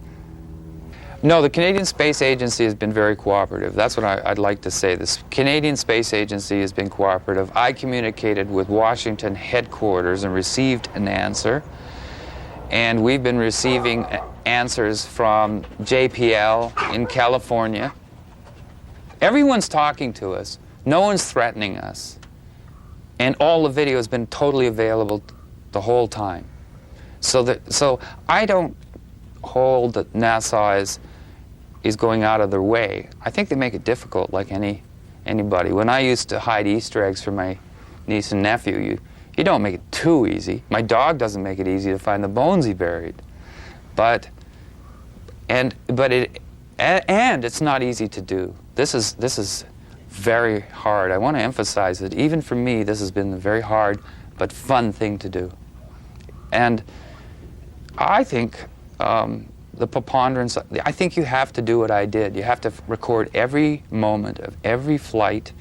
No, the Canadian Space Agency has been very cooperative. That's what I'd like to say. The Canadian Space Agency has been cooperative. I communicated with Washington headquarters and received an answer. And we've been receiving answers from JPL in California. Everyone's talking to us. No one's threatening us. And all the video has been totally available the whole time. So I don't hold that NASA is going out of their way. I think they make it difficult like anybody. When I used to hide Easter eggs from my niece and nephew, you don't make it too easy. My dog doesn't make it easy to find the bones he buried. And it's not easy to do. This is very hard. I want to emphasize that even for me, this has been a very hard but fun thing to do. And I think the preponderance, I think you have to do what I did. You have to record every moment of every flight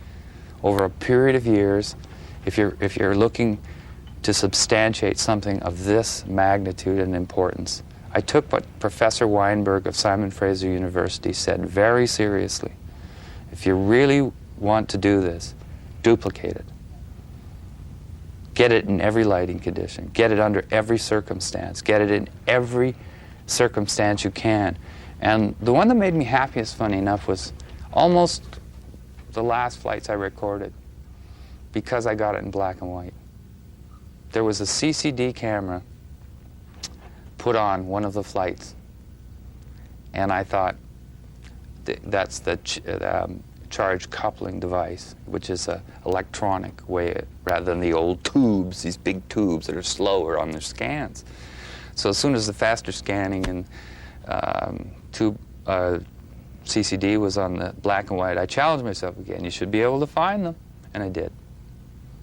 over a period of years if you're looking to substantiate something of this magnitude and importance. I took what Professor Weinberg of Simon Fraser University said very seriously. If you really want to do this, duplicate it. Get it in every lighting condition. Get it under every circumstance. Get it in every circumstance you can. And the one that made me happiest, funny enough, was almost the last flights I recorded, because I got it in black and white. There was a CCD camera put on one of the flights, and I thought that's the charge coupling device, which is an electronic way, rather than the old tubes, these big tubes that are slower on their scans. So as soon as the faster scanning and tube CCD was on the black and white, I challenged myself again. You should be able to find them, and I did.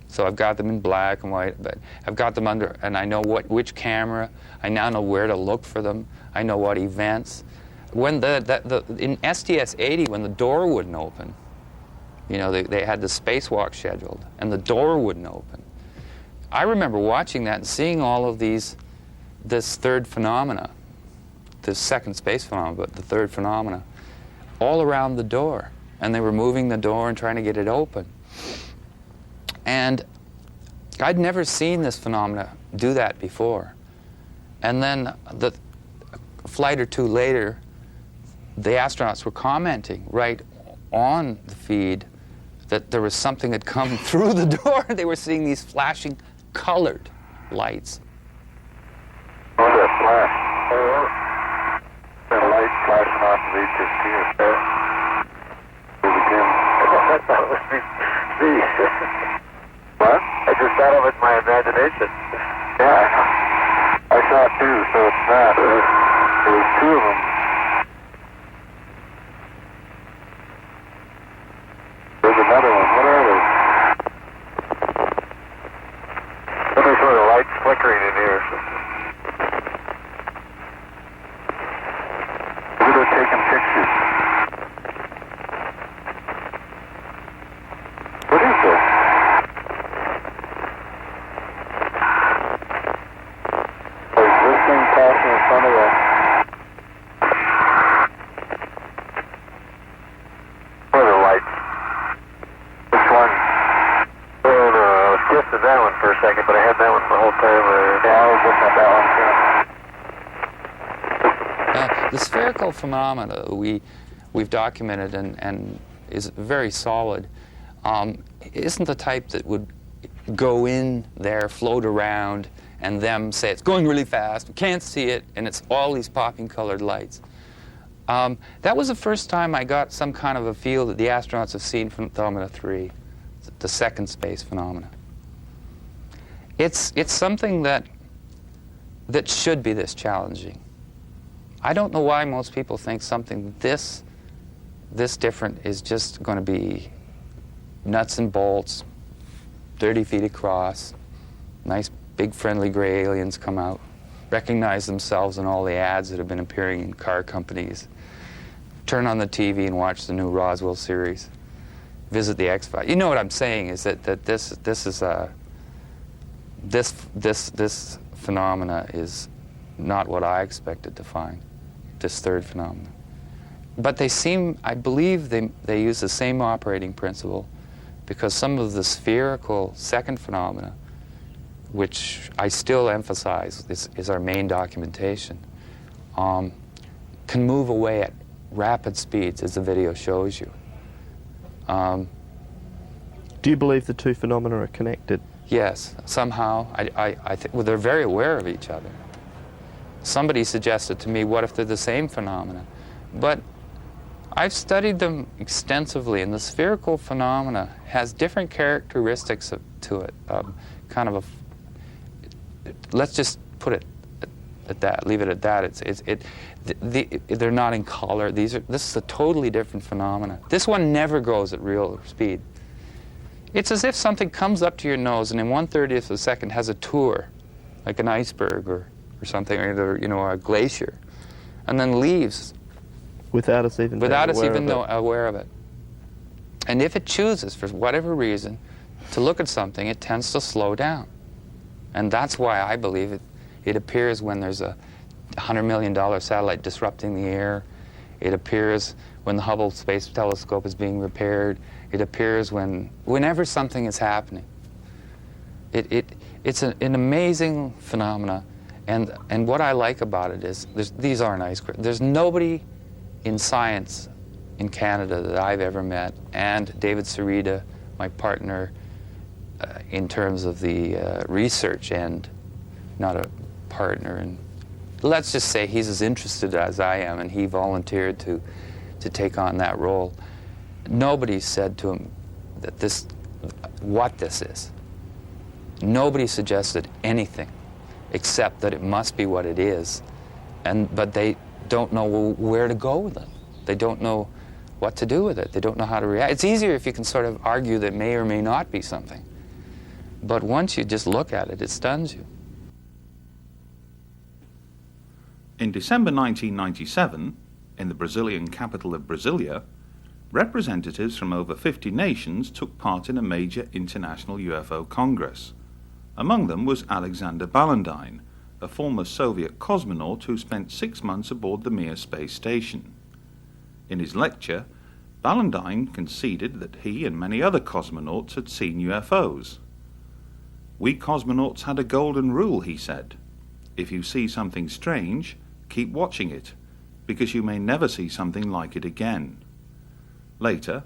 So I've got them in black and white, but I've got them under, and I know which camera. I now know where to look for them. I know what events. When in STS-80, when the door wouldn't open, you know, they had the spacewalk scheduled, and the door wouldn't open. I remember watching that and seeing all of this third phenomena, this second space phenomena, but the third phenomena, all around the door. And they were moving the door and trying to get it open. And I'd never seen this phenomena do that before. And then a flight or two later, the astronauts were commenting right on the feed that there was something had come through the door. They were seeing these flashing colored lights. Oh, that flash. Oh, that light flashing off of HST is there. That was me. What? I just thought of it in my imagination. Yeah, I saw it too, so it's not. There was two of them. There's another one. What are they? There's sort of lights flickering in here. Maybe they're taking pictures. What is this? Is this thing passing in front of us? What are the lights? Which one? Oh, no, I was guessing that one for a second, but I had that one the whole time. Yeah, I was looking at that one too. The spherical phenomena we've documented and is very solid. Isn't the type that would go in there, float around, and them say it's going really fast, we can't see it, and it's all these popping colored lights. That was the first time I got some kind of a feel that the astronauts have seen phenomena 3, the second space phenomena. It's something that should be this challenging. I don't know why most people think something this different is just going to be nuts and bolts, 30 feet across, nice big friendly gray aliens come out, recognize themselves in all the ads that have been appearing in car companies, turn on the TV and watch the new Roswell series, visit the X-Files. You know what I'm saying is that this phenomena is not what I expected to find, this third phenomenon. but they seem, I believe they use the same operating principle, because some of the spherical second phenomena, which I still emphasize is our main documentation, can move away at rapid speeds, as the video shows you. Do you believe the two phenomena are connected? Yes, somehow. I think, well, they're very aware of each other. Somebody suggested to me, what if they're the same phenomena? But I've studied them extensively, and the spherical phenomena has different characteristics to it. Kind of let's just put it at that, leave it at that. They're not in color. This is a totally different phenomena. This one never goes at real speed. It's as if something comes up to your nose and in 1/30th of a second has a tour, like an iceberg or something, or a glacier, and then leaves. Without us even aware of it. And if it chooses, for whatever reason, to look at something, it tends to slow down. And that's why I believe it appears when there's a $100 million satellite disrupting the air. It appears when the Hubble Space Telescope is being repaired. It appears whenever something is happening. It's an amazing phenomena, and what I like about it is these aren't ice crystals. There's nobody in science in Canada that I've ever met, and David Sarita, my partner, in terms of the research end, not a partner, and let's just say he's as interested as I am, and he volunteered to take on that role. Nobody said to him that what this is. Nobody suggested anything except that it must be what it is, but they don't know where to go with it. They don't know what to do with it. They don't know how to react. It's easier if you can sort of argue that may or may not be something. But once you just look at it, it stuns you. In December 1997, in the Brazilian capital of Brasilia, representatives from over 50 nations took part in a major international UFO congress. Among them was Alexander Balandine, a former Soviet cosmonaut who spent 6 months aboard the Mir space station. In his lecture, Balandine conceded that he and many other cosmonauts had seen UFOs. "We cosmonauts had a golden rule," he said. "If you see something strange, keep watching it, because you may never see something like it again." Later,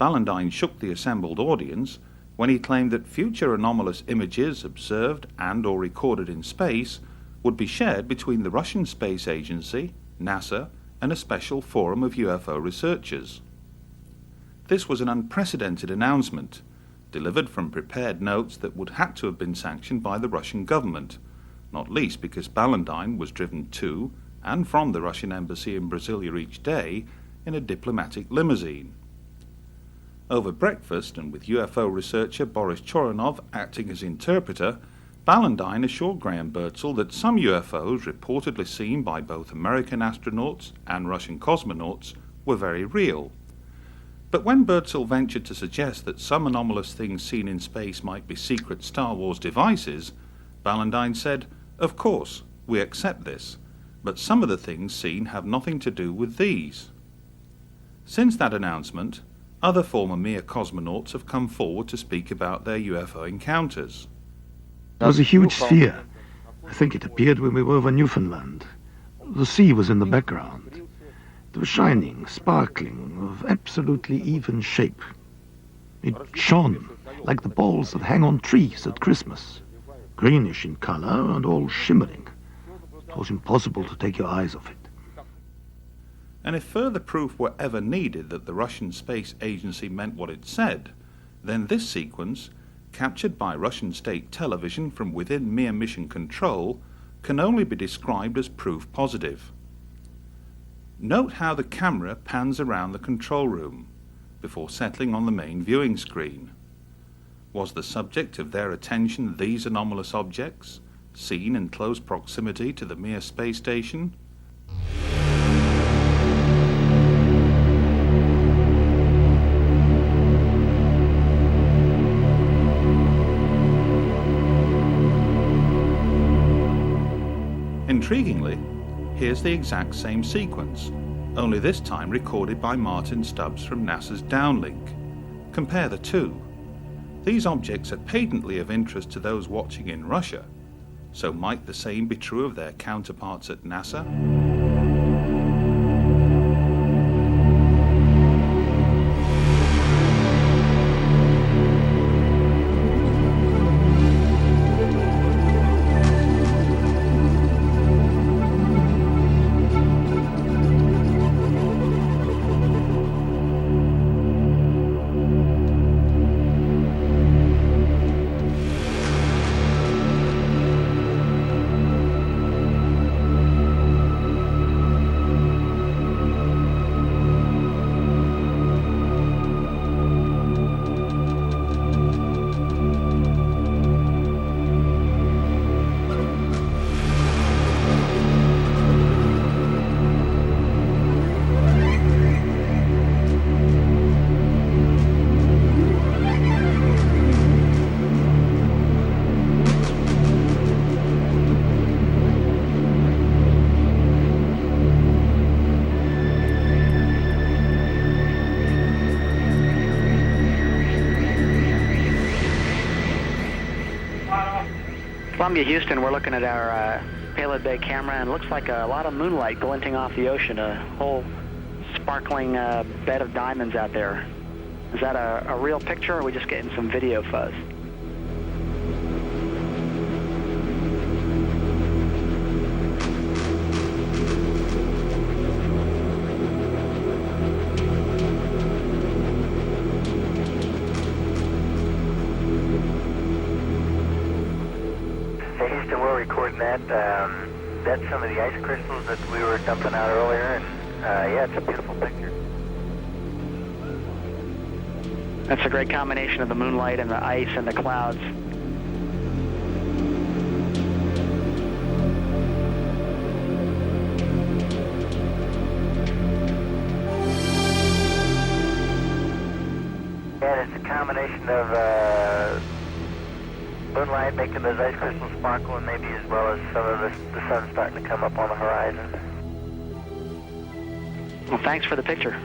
Balandine shook the assembled audience when he claimed that future anomalous images observed and or recorded in space would be shared between the Russian Space Agency, NASA, and a special forum of UFO researchers. This was an unprecedented announcement, delivered from prepared notes that would have to have been sanctioned by the Russian government, not least because Balandine was driven to and from the Russian embassy in Brasilia each day in a diplomatic limousine. Over breakfast, and with UFO researcher Boris Choronov acting as interpreter, Balandine assured Graham Birdsall that some UFOs reportedly seen by both American astronauts and Russian cosmonauts were very real. But when Birdsall ventured to suggest that some anomalous things seen in space might be secret Star Wars devices, Balandine said, "Of course, we accept this, but some of the things seen have nothing to do with these." Since that announcement, other former Mir cosmonauts have come forward to speak about their UFO encounters. It was a huge sphere. I think it appeared when we were over Newfoundland. The sea was in the background. It was shining, sparkling, of absolutely even shape. It shone like the balls that hang on trees at Christmas, greenish in color and all shimmering. It was impossible to take your eyes off it. And if further proof were ever needed that the Russian Space Agency meant what it said, then this sequence, captured by Russian state television from within Mir mission control, can only be described as proof positive. Note how the camera pans around the control room before settling on the main viewing screen. Was the subject of their attention these anomalous objects, seen in close proximity to the Mir space station? Intriguingly, here's the exact same sequence, only this time recorded by Martin Stubbs from NASA's Downlink. Compare the two. These objects are patently of interest to those watching in Russia, so might the same be true of their counterparts at NASA? Columbia, Houston, we're looking at our payload bay camera, and it looks like a lot of moonlight glinting off the ocean, a whole sparkling bed of diamonds out there. Is that a real picture, or are we just getting some video fuzz? Houston, we're recording that. That's some of the ice crystals that we were dumping out earlier, and yeah, it's a beautiful picture. That's a great combination of the moonlight and the ice and the clouds. And it's a combination of moonlight making those ice crystals sparkle, and maybe as well as some of the sun starting to come up on the horizon. Well, thanks for the picture.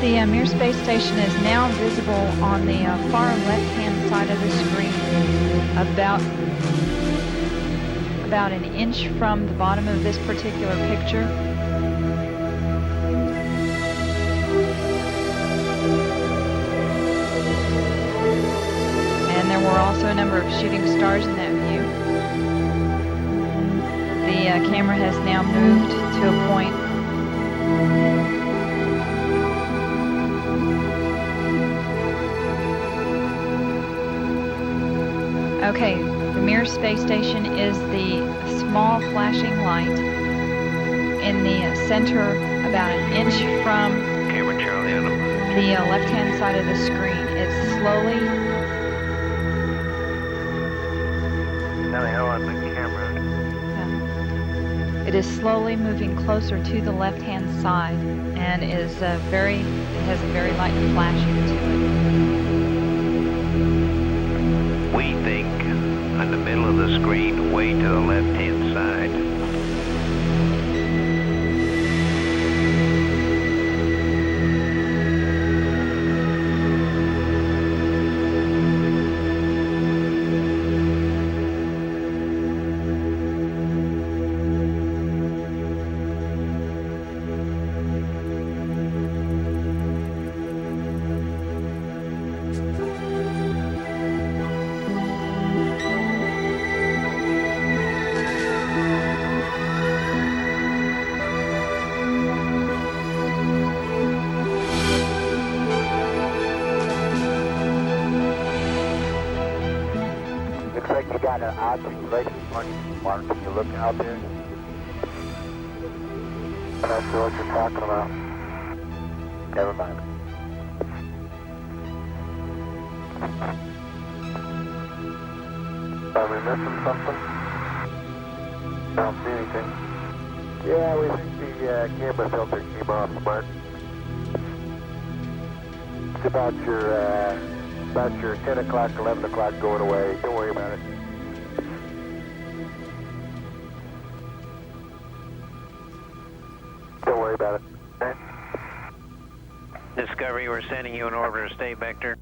The Mir space station is now visible on the far left-hand side of the screen, about an inch from the bottom of this particular picture. And there were also a number of shooting stars in that view. The camera has now moved to a point Okay, the Mir space station is the small flashing light in the center, about an inch from the left-hand side of the screen. It's slowly... Now the hell on the camera. It is slowly moving closer to the left-hand side and is it has a very light flashing to it. We think on the middle of the screen, way to the left-hand side. got an articulation point, Mark. Can you look out there? I'm not sure what you're talking about. Never mind. Are we missing something? I don't see anything. Yeah, we think the camera filter came off, Mark. It's about your 10 o'clock, 11 o'clock going away. Don't worry about it. Don't worry about it. Okay? Discovery, we're sending you an order to stay vector.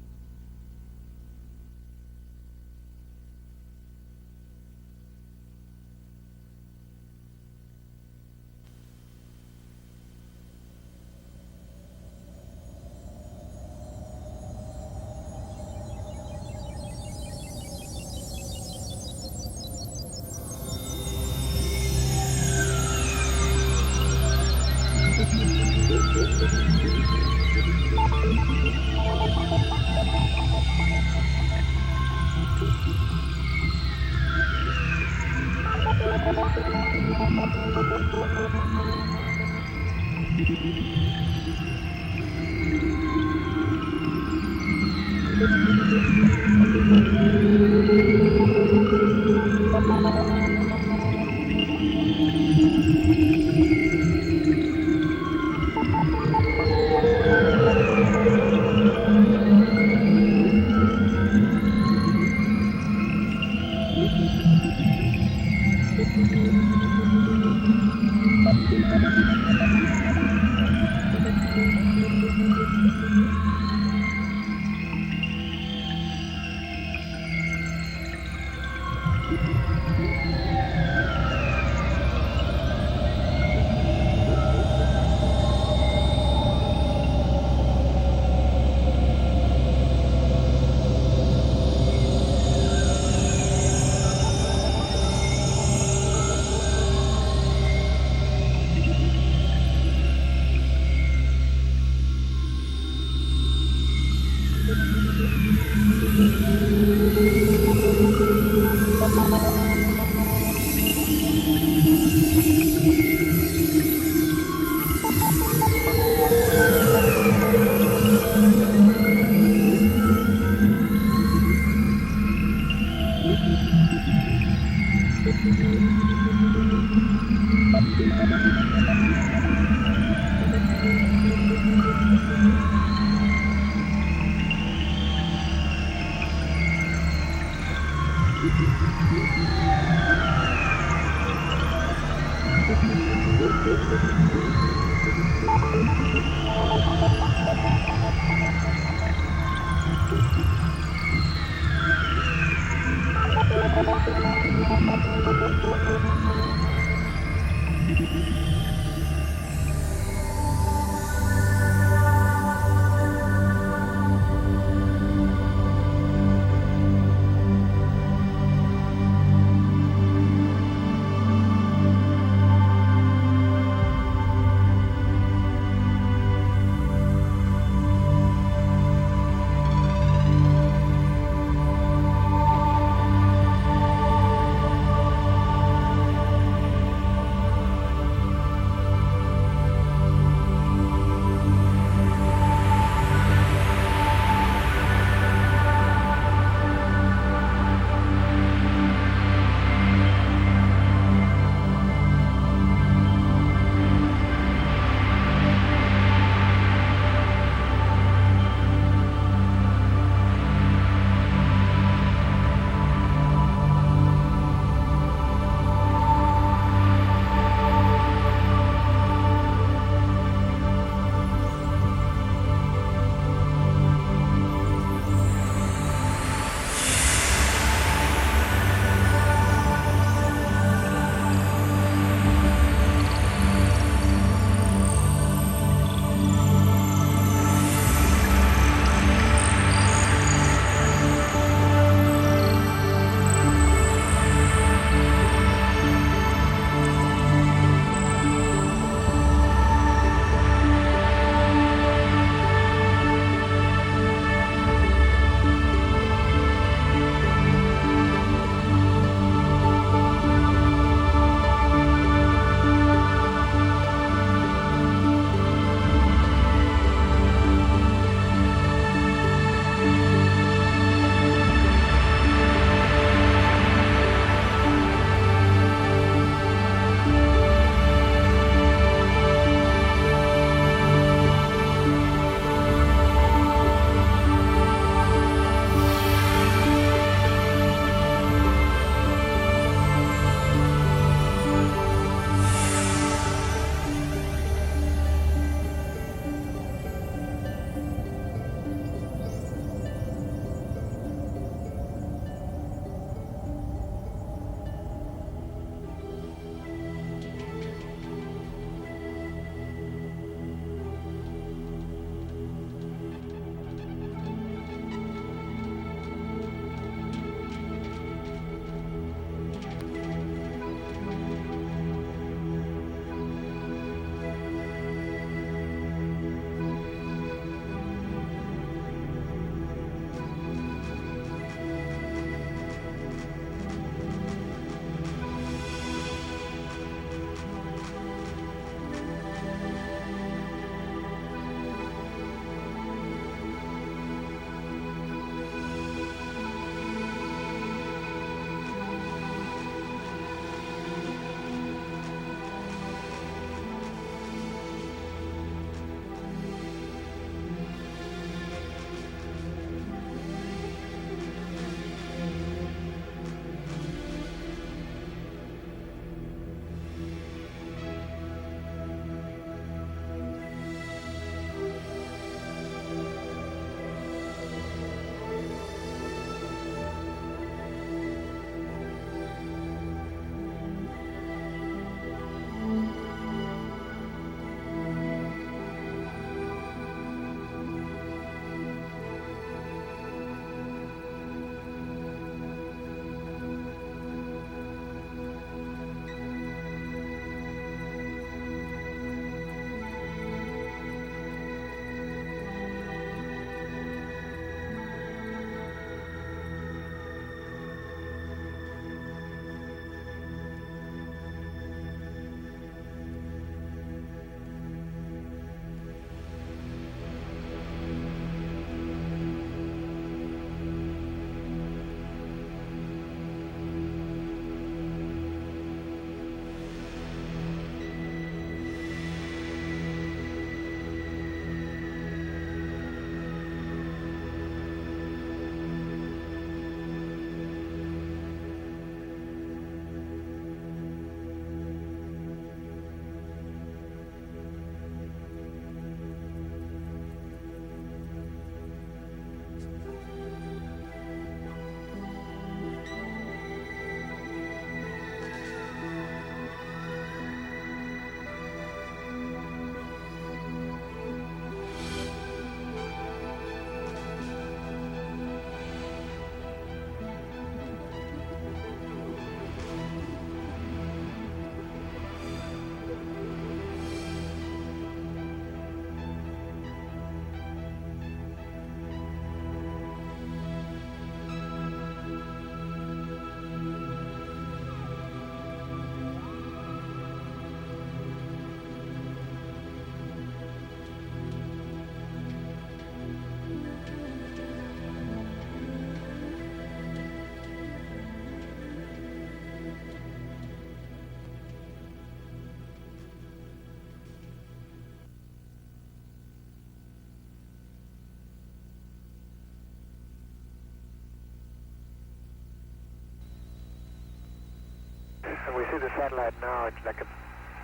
And we see the satellite now. It's like a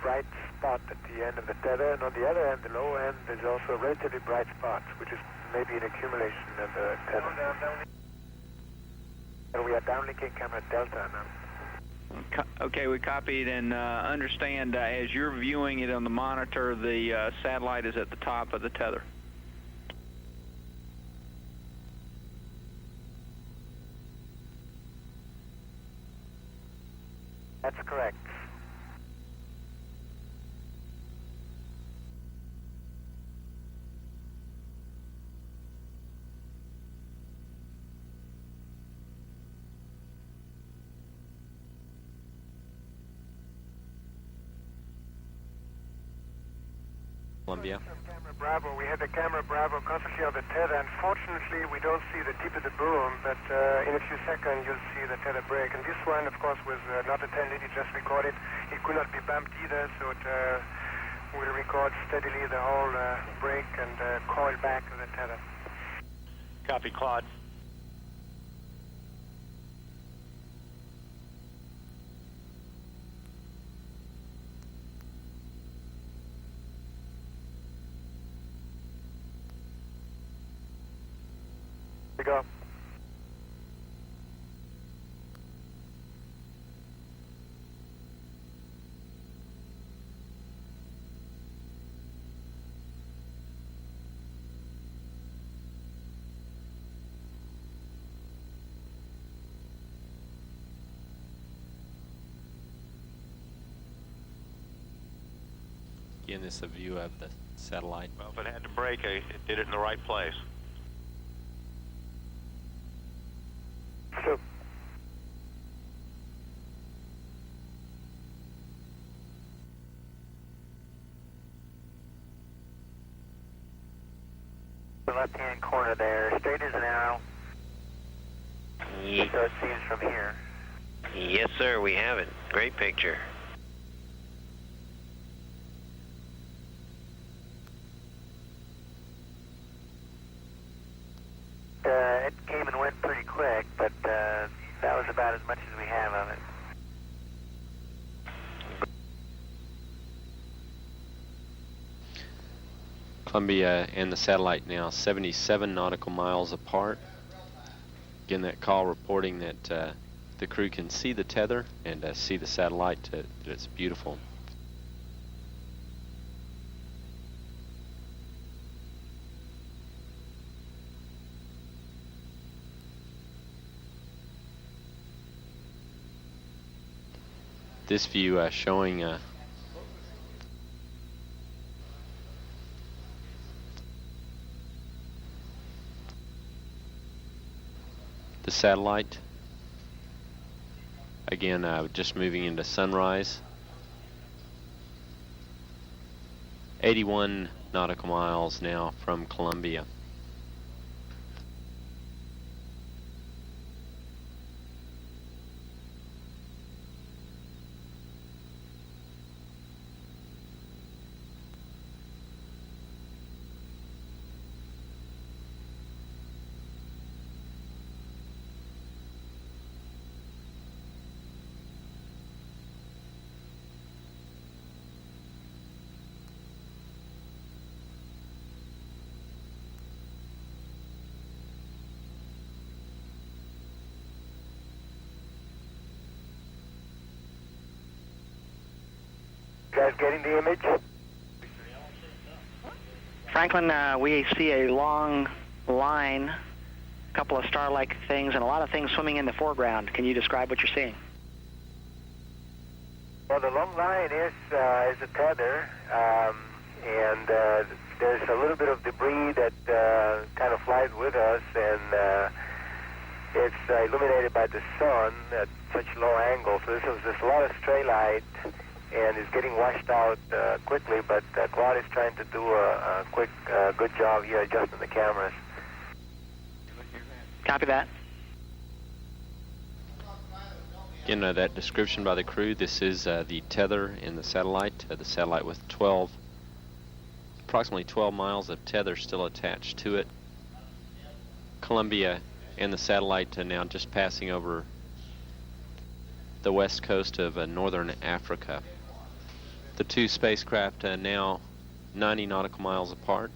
bright spot at the end of the tether, and on the other end, the low end, there's also a relatively bright spot, which is maybe an accumulation of the tether. And we are downlinking camera Delta now. Okay, we copied and understand as you're viewing it on the monitor, the satellite is at the top of the tether. That's correct. Columbia. Camera Bravo. We had the camera Bravo constantly on the tether. Unfortunately, we don't see the tip of the boom, but in a few seconds you'll see the tether break. And this one, of course, was not a 10 lead. It just recorded. It could not be bumped either, so it will record steadily the whole break and coil back of the tether. Copy, Claude. We go. Again, this is a view of the satellite. Well, if it had to break, it did it in the right place. So. The left-hand corner there, straight as an arrow. So it seems from here. Yes, sir, we have it. Great picture. It came and went pretty quick, but that was about as much as we have of it. Columbia and the satellite now 77 nautical miles apart. Again, that call reporting that the crew can see the tether and see the satellite, that it's beautiful. This view showing the satellite. Again, just moving into sunrise. 81 nautical miles now from Columbia. Guys getting the image? Franklin, we see a long line, a couple of star-like things, and a lot of things swimming in the foreground. Can you describe what you're seeing? Well, the long line is a tether, and there's a little bit of debris that kind of flies with us, and it's illuminated by the sun at such low angle. So there's a lot of stray light, and it's getting washed out quickly, but Claude is trying to do a quick, good job here adjusting the cameras. Copy that. Again, that description by the crew, this is the tether in the satellite with approximately 12 miles of tether still attached to it. Columbia and the satellite now just passing over the west coast of northern Africa. The two spacecraft now 90 nautical miles apart.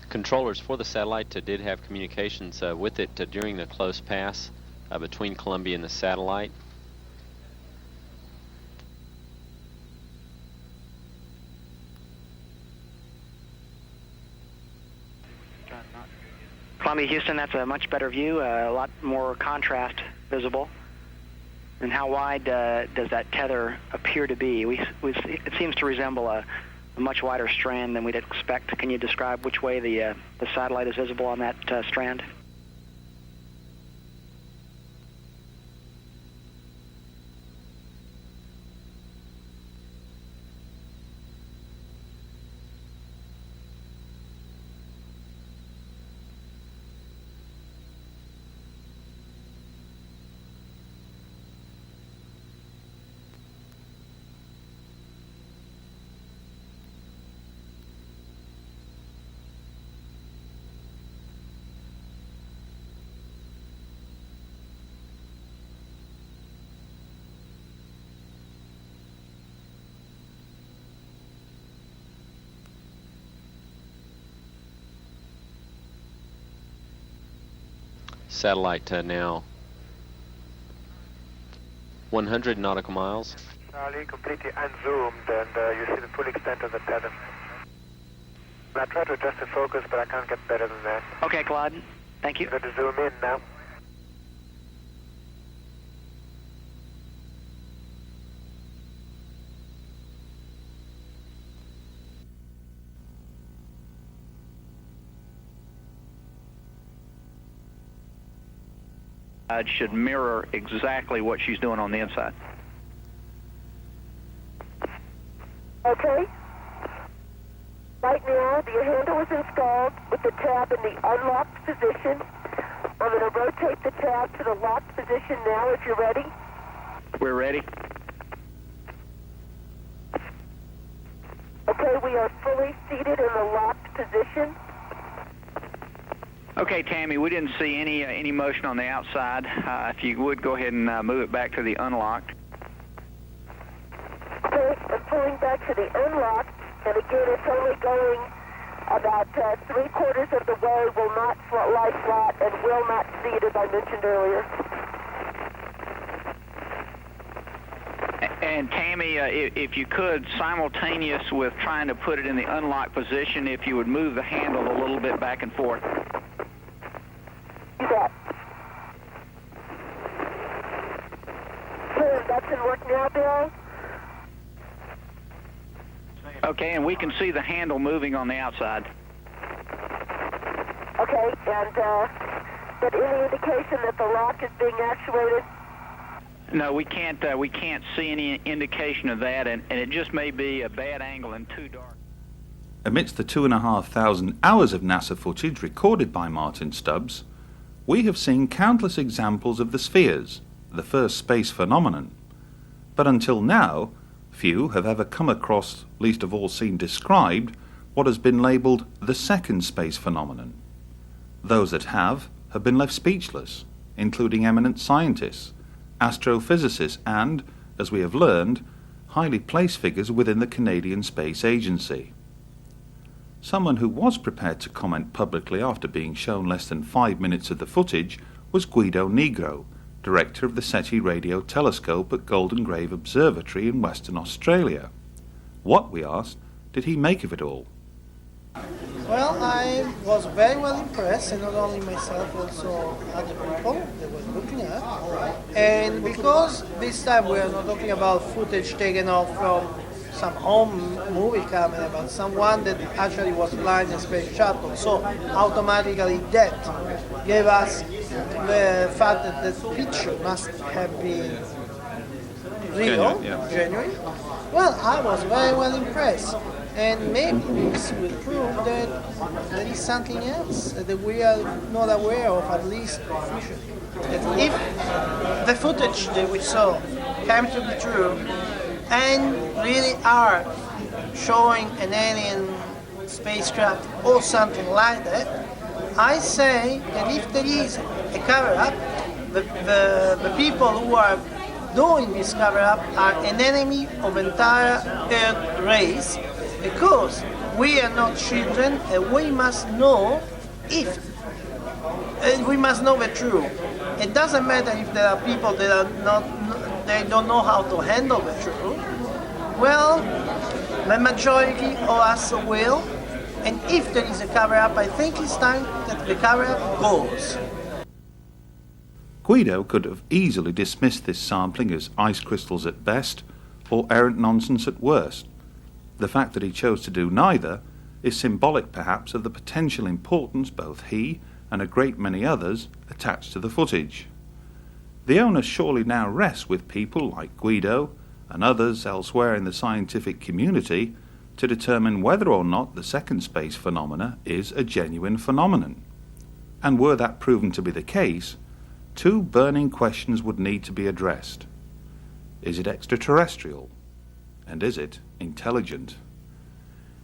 Controllers for the satellite did have communications with it during the close pass between Columbia and the satellite. Columbia, Houston, that's a much better view, a lot more contrast visible. And how wide does that tether appear to be? It seems to resemble a much wider strand than we'd expect. Can you describe which way the satellite is visible on that strand? Satellite now 100 nautical miles. Charlie, completely unzoomed, and you see the full extent of the tether. I tried to adjust the focus, but I can't get better than that. Okay, Claude. Thank you. I'm going to zoom in now. It should mirror exactly what she's doing on the inside. Okay. Right now, the handle is installed with the tab in the unlocked position. I'm going to rotate the tab to the locked position now if you're ready. We're ready. Okay, we are fully seated in the locked position. Okay, Tammy, we didn't see any motion on the outside. If you would, go ahead and move it back to the unlocked. Okay, I'm pulling back to the unlocked, and again, it's only going about 3/4 of the way, will not lie flat, and will not seat, as I mentioned earlier. And Tammy, if you could, simultaneous with trying to put it in the unlocked position, if you would move the handle a little bit back and forth. Do that. Okay, that's in work now, Bill. Okay, and we can see the handle moving on the outside. Okay, and but any indication that the lock is being actuated? No, we can't see any indication of that, and it just may be a bad angle and too dark. Amidst the 2,500 hours of NASA footage recorded by Martin Stubbs, we have seen countless examples of the spheres, the first space phenomenon. But until now, few have ever come across, least of all seen described, what has been labelled the second space phenomenon. Those that have been left speechless, including eminent scientists, astrophysicists and, as we have learned, highly placed figures within the Canadian Space Agency. Someone who was prepared to comment publicly after being shown less than 5 minutes of the footage was Guido Negro, director of the SETI radio telescope at Golden Grave Observatory in Western Australia. What, we asked, did he make of it all? Well, I was very well impressed, and not only myself, also other people that were looking at. And because this time we are not talking about footage taken off from some home movie camera, but someone that actually was flying a space shuttle, so automatically that gave us the fact that the picture must have been real, genuine. Well, I was very well impressed. And maybe this will prove that there is something else that we are not aware of, at least officially. That if the footage that we saw came to be true and really are showing an alien spacecraft or something like that, I say that if there is a cover-up, the people who are doing this cover-up are an enemy of entire Earth race, because we are not children and we must know we must know the truth. It doesn't matter if there are people that are they don't know how to handle the truth. Well, the majority of us will, and if there is a cover-up, I think it's time that the cover-up goes. Guido could have easily dismissed this sampling as ice crystals at best, or errant nonsense at worst. The fact that he chose to do neither is symbolic perhaps of the potential importance both he and a great many others attach to the footage. The onus surely now rests with people like Guido and others elsewhere in the scientific community to determine whether or not the second space phenomena is a genuine phenomenon. And were that proven to be the case, two burning questions would need to be addressed. Is it extraterrestrial? And is it intelligent?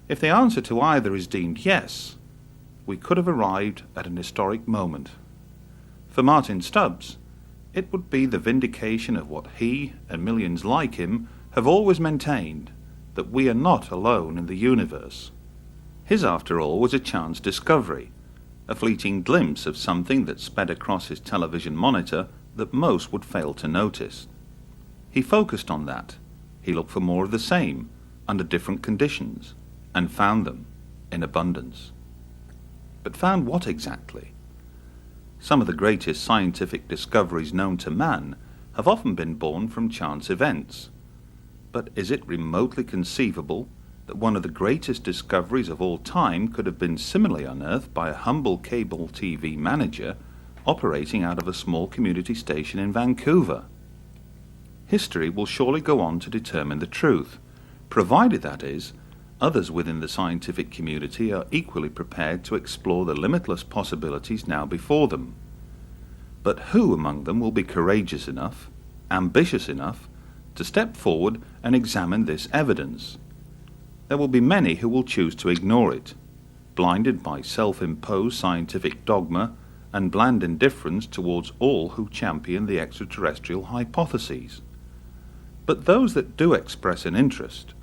If the answer to either is deemed yes, we could have arrived at an historic moment. For Martin Stubbs, it would be the vindication of what he and millions like him have always maintained, that we are not alone in the universe. His, after all, was a chance discovery, a fleeting glimpse of something that sped across his television monitor that most would fail to notice. He focused on that. He looked for more of the same, under different conditions, and found them in abundance. But found what exactly? Some of the greatest scientific discoveries known to man have often been born from chance events. But is it remotely conceivable that one of the greatest discoveries of all time could have been similarly unearthed by a humble cable TV manager operating out of a small community station in Vancouver? History will surely go on to determine the truth, provided, that is, others within the scientific community are equally prepared to explore the limitless possibilities now before them. But who among them will be courageous enough, ambitious enough, to step forward and examine this evidence? There will be many who will choose to ignore it, blinded by self-imposed scientific dogma and bland indifference towards all who champion the extraterrestrial hypotheses. But those that do express an interest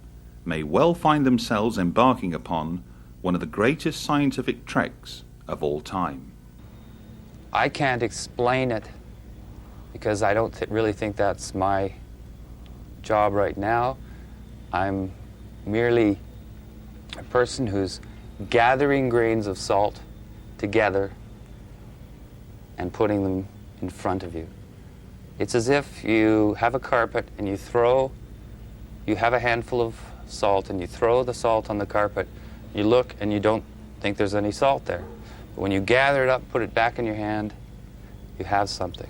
may well find themselves embarking upon one of the greatest scientific treks of all time. I can't explain it because I don't really think that's my job right now. I'm merely a person who's gathering grains of salt together and putting them in front of you. It's as if you have a carpet and you have a handful of salt and you throw the salt on the carpet, you look and you don't think there's any salt there. But when you gather it up, put it back in your hand, you have something.